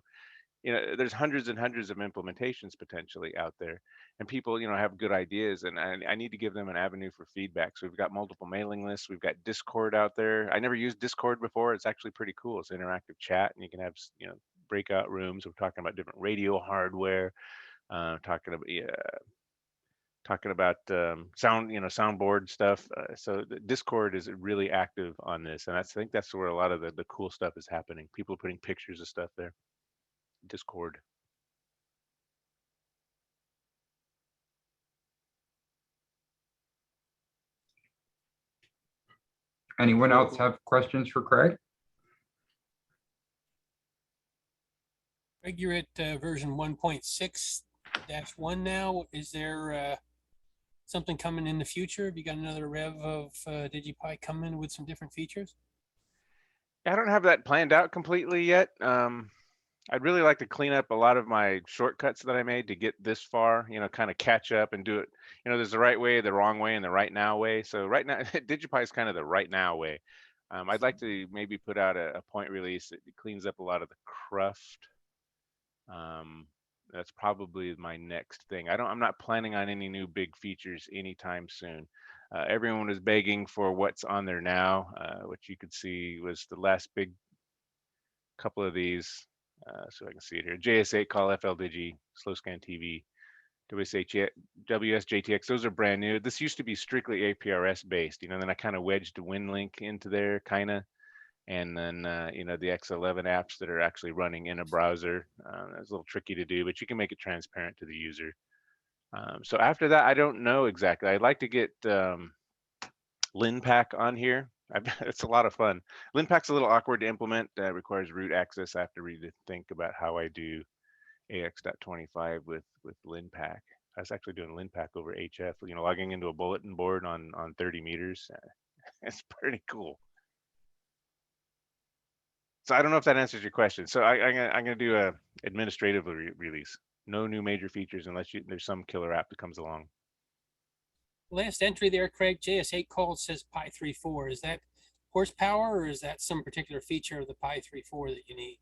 you know, there's hundreds and hundreds of implementations potentially out there. And people, you know, have good ideas. And I need to give them an avenue for feedback. So we've got multiple mailing lists. We've got Discord out there. I never used Discord before. It's actually pretty cool. It's an interactive chat and you can have, you know, breakout rooms. We're talking about different radio hardware, talking about sound, you know, soundboard stuff. So the Discord is really active on this, and I think that's where a lot of the cool stuff is happening. People are putting pictures of stuff there. Discord. Anyone else have questions for Craig? Greg, you're at version 1.6-1 now. Is there something coming in the future? Have you got another rev of DigiPi coming with some different features? I don't have that planned out completely yet. I'd really like to clean up a lot of my shortcuts that I made to get this far, you know, kind of catch up and do it. You know, there's the right way, the wrong way, and the right now way. So right now, DigiPi is kind of the right now way. I'd like to maybe put out a point release that cleans up a lot of the cruft. That's probably my next thing. I'm not planning on any new big features anytime soon. Everyone is begging for what's on there now, which you could see was the last big couple of these. So I can see it here. JS8 call FLDigi, slow scan TV, WSJTX, those are brand new. This used to be strictly APRS based, you know, then I kind of wedged WinLink into there kind of. And then, you know, the X11 apps that are actually running in a browser. That's a little tricky to do, but you can make it transparent to the user. So after that, I don't know exactly. I'd like to get LinPack on here. It's a lot of fun. LinPack's a little awkward to implement. Requires root access. I have to really think about how I do AX.25 with LinPack. I was actually doing LinPack over HF, you know, logging into a bulletin board on 30 meters. It's pretty cool. So I don't know if that answers your question. So I'm going to do a administrative release. No new major features unless there's some killer app that comes along. Last entry there, Craig, JS8 call says Pi 3.4. Is that horsepower or is that some particular feature of the Pi 3.4 that you need?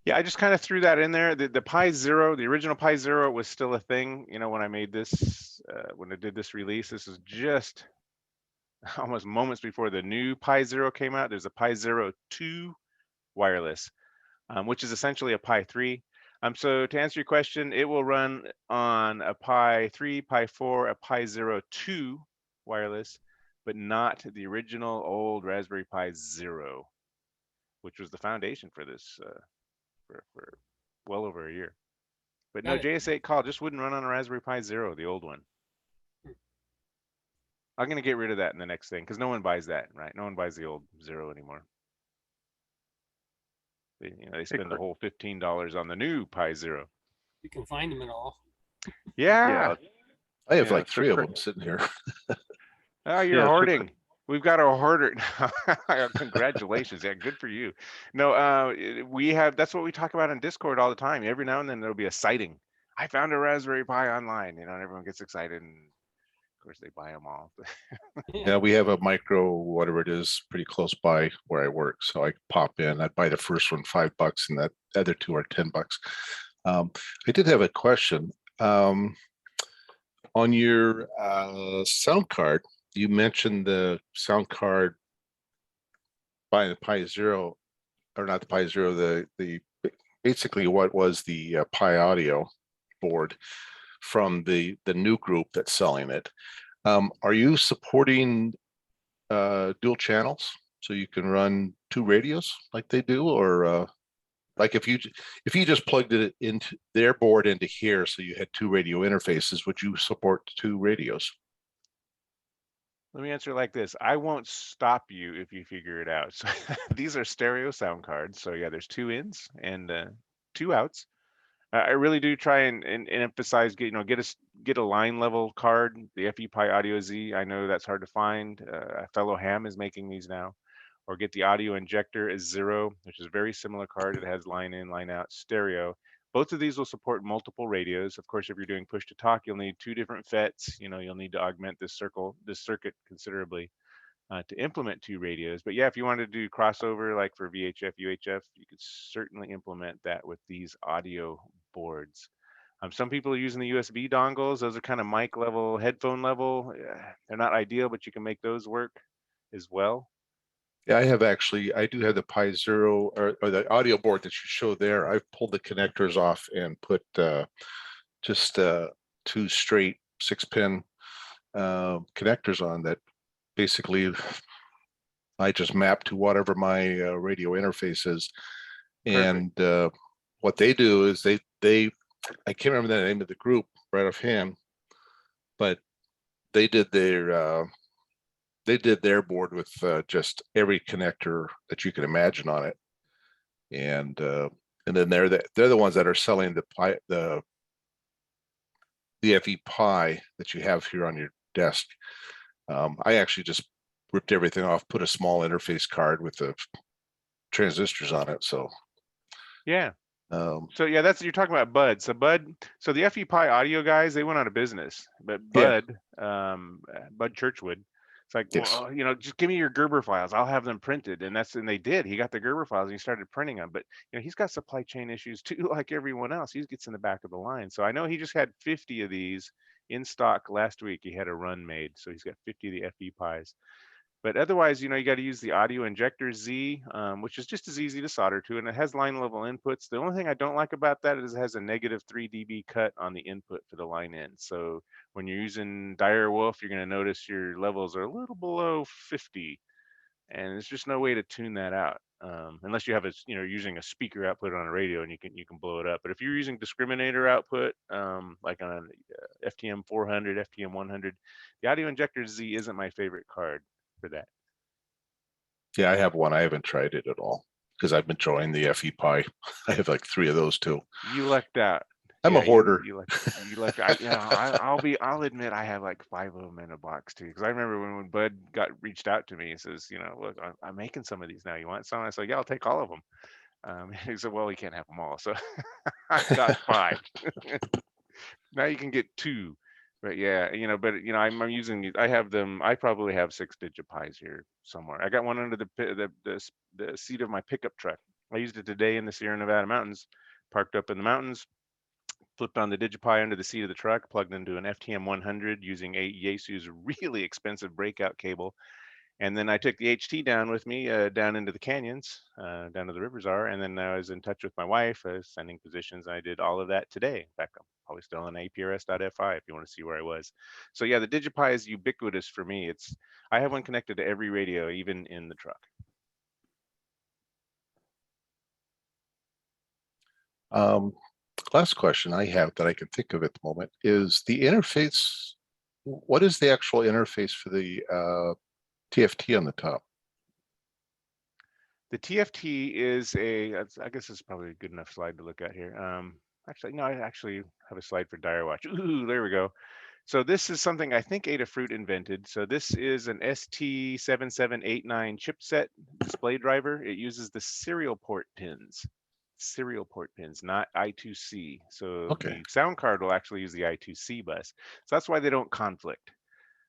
Yeah, I just kind of threw that in there. The Pi Zero, the original Pi Zero was still a thing. You know, when I made this, when I did this release, this is just almost moments before the new Pi Zero came out. There's a Pi Zero 2 wireless, which is essentially a Pi 3. So to answer your question, it will run on a Pi 3, Pi 4, a Pi Zero 2 wireless, but not the original old Raspberry Pi Zero, which was the foundation for this for well over a year. But no, JS8 call just wouldn't run on a Raspberry Pi Zero, the old one. I'm going to get rid of that in the next thing because no one buys that, right? No one buys the old Zero anymore. They spend the whole $15 on the new Pi Zero. You can find them at all. Yeah. I have like 3 of them sitting here. Oh, you're hoarding. We've got a hoarder. Congratulations. Yeah, good for you. No, we have, that's what we talk about on Discord all the time. Every now and then there'll be a sighting I found a Raspberry Pi online, and everyone gets excited, and of course they buy them all. Yeah, we have a micro, whatever it is, pretty close by where I work. So I pop in, I'd buy the first one $5 and that other two are $10. I did have a question. On your sound card, you mentioned the sound card by the Pi Zero, or not the Pi Zero, the basically what was the Pi Audio board from the new group that's selling it. Are you supporting dual channels so you can run 2 radios like they do, or like if you just plugged it into their board into here, so you had 2 radio interfaces, would you support 2 radios? Let me answer it like this. I won't stop you if you figure it out. So these are stereo sound cards. So yeah, there's 2 ins and 2 outs. I really do try and emphasize, get a line level card, the FE-Pi Audio Z. I know that's hard to find. A fellow ham is making these now. Or get the audio injector as 0, which is a very similar card. It has line in, line out, stereo. Both of these will support multiple radios. Of course, if you're doing push to talk, you'll need 2 different FETs. You'll need to augment this circuit considerably to implement 2 radios. But yeah, if you wanted to do crossover like for VHF, UHF, you could certainly implement that with these audio boards. Some people are using the USB dongles. Those are kind of mic level, headphone level. They're not ideal, but you can make those work as well. Yeah, I do have the Pi Zero or the audio board that you show there. I've pulled the connectors off and put just 2 straight 6-pin connectors on that. Basically, I just map to whatever my radio interface is. And what they do is they I can't remember the name of the group right offhand, but they did their board with just every connector that you can imagine on it, and then they're the ones that are selling the FE-Pi that you have here on your desk. I actually just ripped everything off, put a small interface card with the transistors on it. So yeah. So yeah, you're talking about Bud. So the FE-Pi Audio guys, they went out of business, but Bud, Bud Churchwood, it's like, yes. well, just give me your Gerber files. I'll have them printed. And they did. He got the Gerber files and he started printing them. But he's got supply chain issues too, like everyone else. He gets in the back of the line. So I know he just had 50 of these in stock last week. He had a run made, so he's got 50 of the FE-Pis. But otherwise, you got to use the audio injector Z, which is just as easy to solder to, and it has line level inputs. The only thing I don't like about that is it has a negative 3 dB cut on the input for the line in. So when you're using Dire Wolf, you're going to notice your levels are a little below 50, and there's just no way to tune that out unless you have using a speaker output on a radio, and you can blow it up. But if you're using discriminator output, like on a FTM 400, FTM 100, the audio injector Z isn't my favorite card for that. Yeah, I have one. I haven't tried it at all because I've been enjoying the FE-Pi. I have like 3 of those too. You lucked out. I'm a hoarder. You lucked. I'll admit I have like 5 of them in a box too. Because I remember when Bud reached out to me, he says, look, I'm making some of these now. You want some? I said, yeah, I'll take all of them. He said, well, we can't have them all, so I got 5. Now you can get 2. But yeah, I'm using these. I have them. I probably have 6 DigiPis here somewhere. I got one under the seat of my pickup truck. I used it today in the Sierra Nevada mountains. Parked up in the mountains, flipped on the DigiPi under the seat of the truck, plugged into an FTM 100 using a Yaesu's really expensive breakout cable. And then I took the HT down with me down into the canyons, down to the rivers are. And then I was in touch with my wife, sending positions. I did all of that today. In fact, I'm probably still on aprs.fi if you want to see where I was. So yeah, the DigiPi is ubiquitous for me. I have one connected to every radio, even in the truck. Last question I have that I can think of at the moment is the interface. What is the actual interface for the TFT on the top? The TFT is I guess it's probably a good enough slide to look at here. Actually, no, I actually have a slide for Direwatch. Ooh, there we go. So this is something I think Adafruit invented. So this is an ST7789 chipset display driver. It uses the serial port pins serial port pins, not I2C. So Okay. the sound card will actually use the I2C bus. So that's why they don't conflict.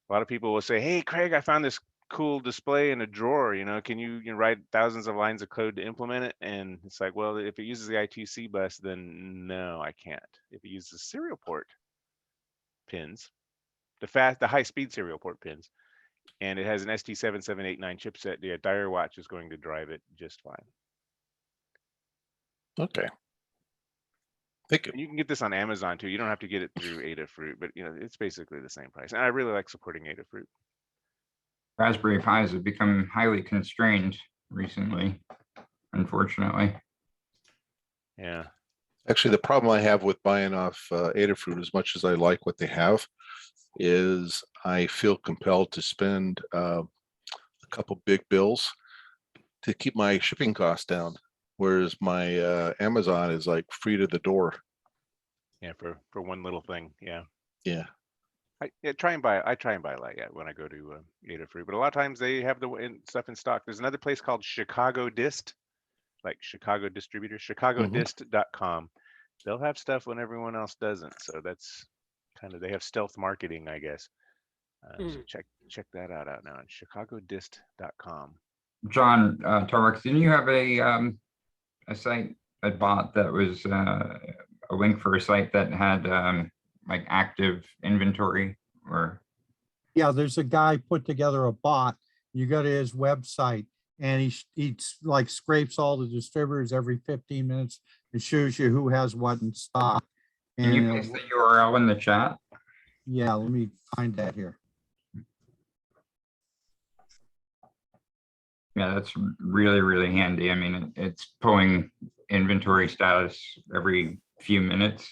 A lot of people will say, hey, Craig, I found this cool display in a drawer. Can you write thousands of lines of code to implement it? And it's like, well, if it uses the I2C bus, then no, I can't. If it uses serial port pins, the high-speed serial port pins, and it has an ST7789 chipset, the Dire Watch is going to drive it just fine. Okay. Thank you. And you can get this on Amazon too. You don't have to get it through Adafruit, but it's basically the same price. And I really like supporting Adafruit. Raspberry Pis have become highly constrained recently, unfortunately. Yeah. Actually, the problem I have with buying off Adafruit, as much as I like what they have, is I feel compelled to spend a couple big bills to keep my shipping costs down, whereas my Amazon is like free to the door. Yeah, for one little thing. Yeah. Yeah. I try and buy like when I go to Adafruit, but a lot of times they have stuff in stock. There's another place called Chicago Dist, like Chicago distributor, chicagodist.com. They'll have stuff when everyone else doesn't. So that's they have stealth marketing, I guess. So check that out now on chicagodist.com. John Torx, didn't you have a site, a bot that was a link for a site that had like active inventory? Or Yeah, there's a guy put together a bot. You go to his website and he like scrapes all the distributors every 15 minutes and shows you who has what in stock. can you paste the URL in the chat? Yeah, let me find that here. Yeah, that's really, really handy. I mean, it's pulling inventory status every few minutes.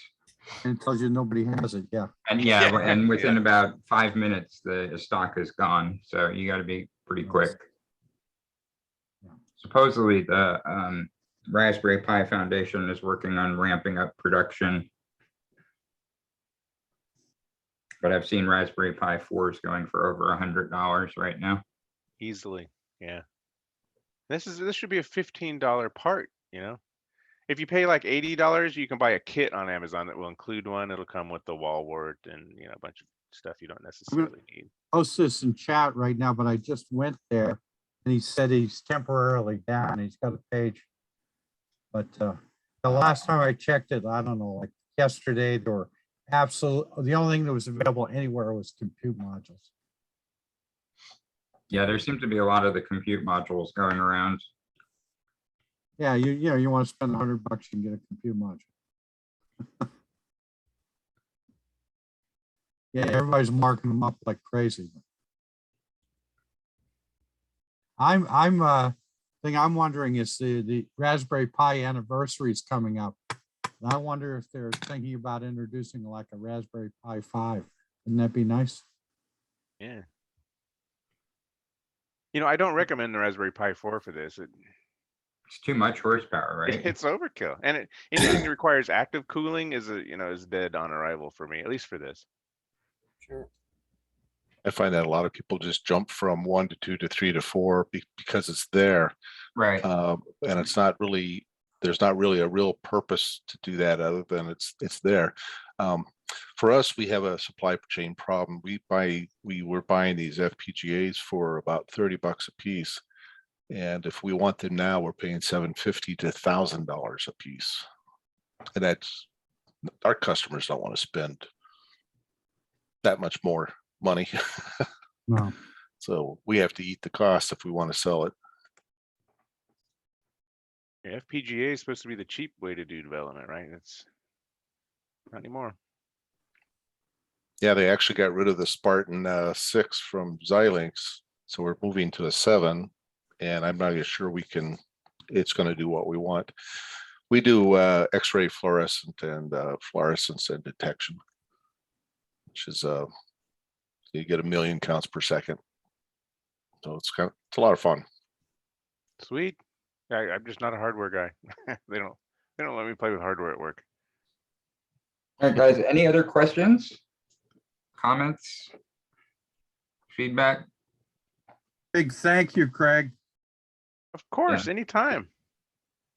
And it tells you nobody has it. Yeah. And Yeah, and within yeah. about 5 minutes, the stock is gone. So you got to be pretty quick. Yeah. Supposedly the Raspberry Pi Foundation is working on ramping up production. But I've seen Raspberry Pi 4s going for over $100 right now. Easily. Yeah. This should be a $15 part, If you pay like $80, you can buy a kit on Amazon that will include one. It'll come with the wall wart and a bunch of stuff you don't necessarily need. Post this in chat right now, but I just went there and he said he's temporarily down. He's got a page. But the last time I checked it, I don't know, like yesterday, there were the only thing that was available anywhere was compute modules. Yeah, there seem to be a lot of the compute modules going around. Yeah, you want to spend $100, you can get a compute module. Yeah, everybody's marking them up like crazy. Thing I'm wondering is the Raspberry Pi anniversary is coming up. And I wonder if they're thinking about introducing like a Raspberry Pi 5. Wouldn't that be nice? Yeah. I don't recommend the Raspberry Pi 4 for this. It's too much horsepower, right? It's overkill, and anything that requires active cooling is dead on arrival for me, at least for this. Sure. I find that a lot of people just jump from 1 to 2 to 3 to 4 because it's there. Right. And it's not really, there's not really a real purpose to do that other than it's there. For us, we have a supply chain problem. We were buying these FPGAs for about $30 a piece. And if we want them now, we're paying $750 to $1,000 a piece. And that's, our customers don't want to spend that much more money. No. So we have to eat the cost if we want to sell it. Yeah, FPGA is supposed to be the cheap way to do development, right? It's not anymore. Yeah, they actually got rid of the Spartan 6 from Xilinx. So we're moving to a 7. And I'm not even sure it's going to do what we want. We do X-ray fluorescence and detection, which is you get 1 million counts per second. So it's a lot of fun. Sweet. I'm just not a hardware guy. They don't let me play with hardware at work. All right, guys, any other questions, comments, feedback? Big thank you, Craig. Of course, anytime.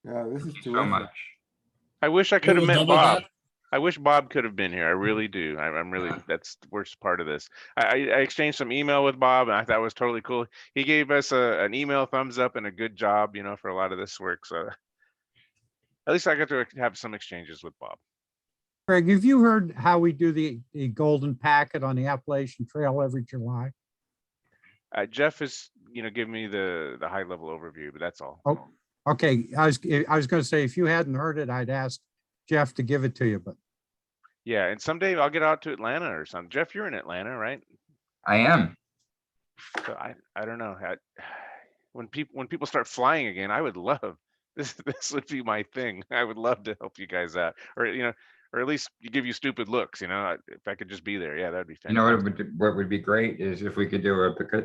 Yeah, this is Thank you so terrific. much. I wish I could have will met double Bob. that. I wish Bob could have been here. I really do. I'm really, that's the worst part of this. I exchanged some email with Bob and I thought it was totally cool. He gave us an email thumbs up and a good job, you know, for a lot of this work. So at least I got to have some exchanges with Bob. Craig, have you heard how we do the golden packet on the Appalachian Trail every July? Jeff is, you know, giving me the high level overview, but that's all. Oh, okay. I was going to say, if you hadn't heard it, I'd ask Jeff to give it to you, but Yeah, and someday I'll get out to Atlanta or something. Jeff, you're in Atlanta, right? I am. So I don't know. When people start flying again, I would love this. This would be my thing. I would love to help you guys out, or you know, or at least give you stupid looks. You know, if I could just be there, yeah, that'd be You know fantastic. what would be great is if we could do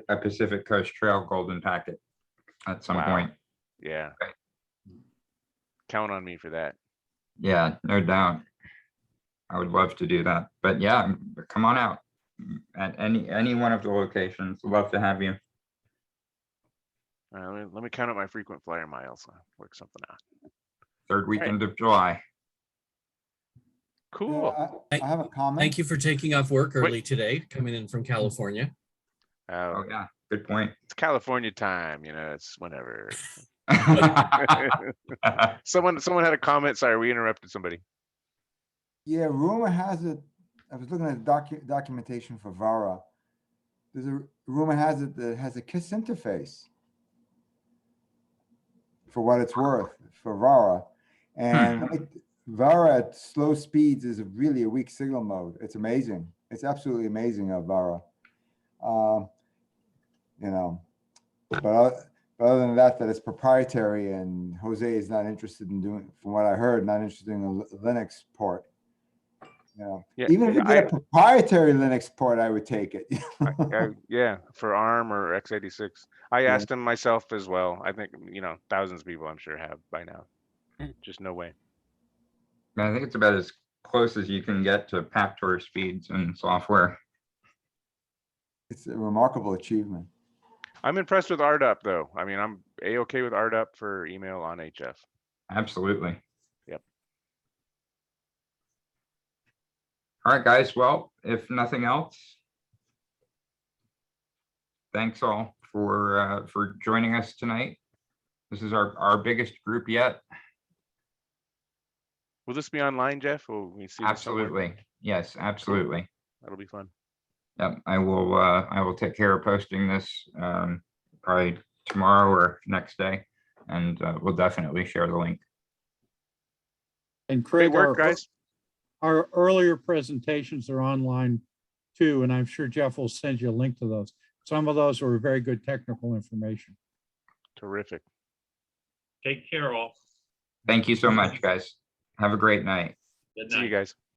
a Pacific Coast Trail golden packet at some Wow. point. Yeah, count on me for that. Yeah, no doubt. I would love to do that. But yeah, come on out at any one of the locations. Love to have you. Let me count up my frequent flyer miles. Work something out. Third weekend of July. Cool. Yeah, I have a comment. Thank you for taking off work early today, coming in from California. Oh yeah, good point. It's California time. You know, it's whenever. Someone had a comment. Sorry, we interrupted somebody. Yeah, rumor has it, I was looking at documentation for VARA. There's a rumor has it that it has a KISS interface. For what it's worth, for VARA. And VARA at slow speeds is really a weak signal mode. It's amazing. It's absolutely amazing, VARA. You know, but other than that, it's proprietary, and Jose is not interested in doing, from what I heard, not interested in a Linux port. You know, Yeah, even if you get a proprietary Linux port, I would take it. Yeah, for ARM or x86. I Yeah. asked him myself as well. I think, you know, thousands of people I'm sure have by now. Just no way. I think it's about as close as you can get to PACTOR speeds and software. It's a remarkable achievement. I'm impressed with RDUP though. I mean, I'm A-okay with RDUP for email on HF. Absolutely. Yep. All right, guys. Well, if nothing else, thanks all for joining us tonight. This is our biggest group yet. Will this be online, Jeff? Will we see this somewhere? Absolutely. Yes, absolutely. That'll be fun. Yep, I will take care of posting this probably tomorrow or next day, and we'll definitely share the link. and Great Craig, work, guys. our earlier presentations are online too, and I'm sure Jeff will send you a link to those. Some of those were very good technical information. Terrific. Take care all. Thank you so much, guys. Have a great night. Good See night. you guys.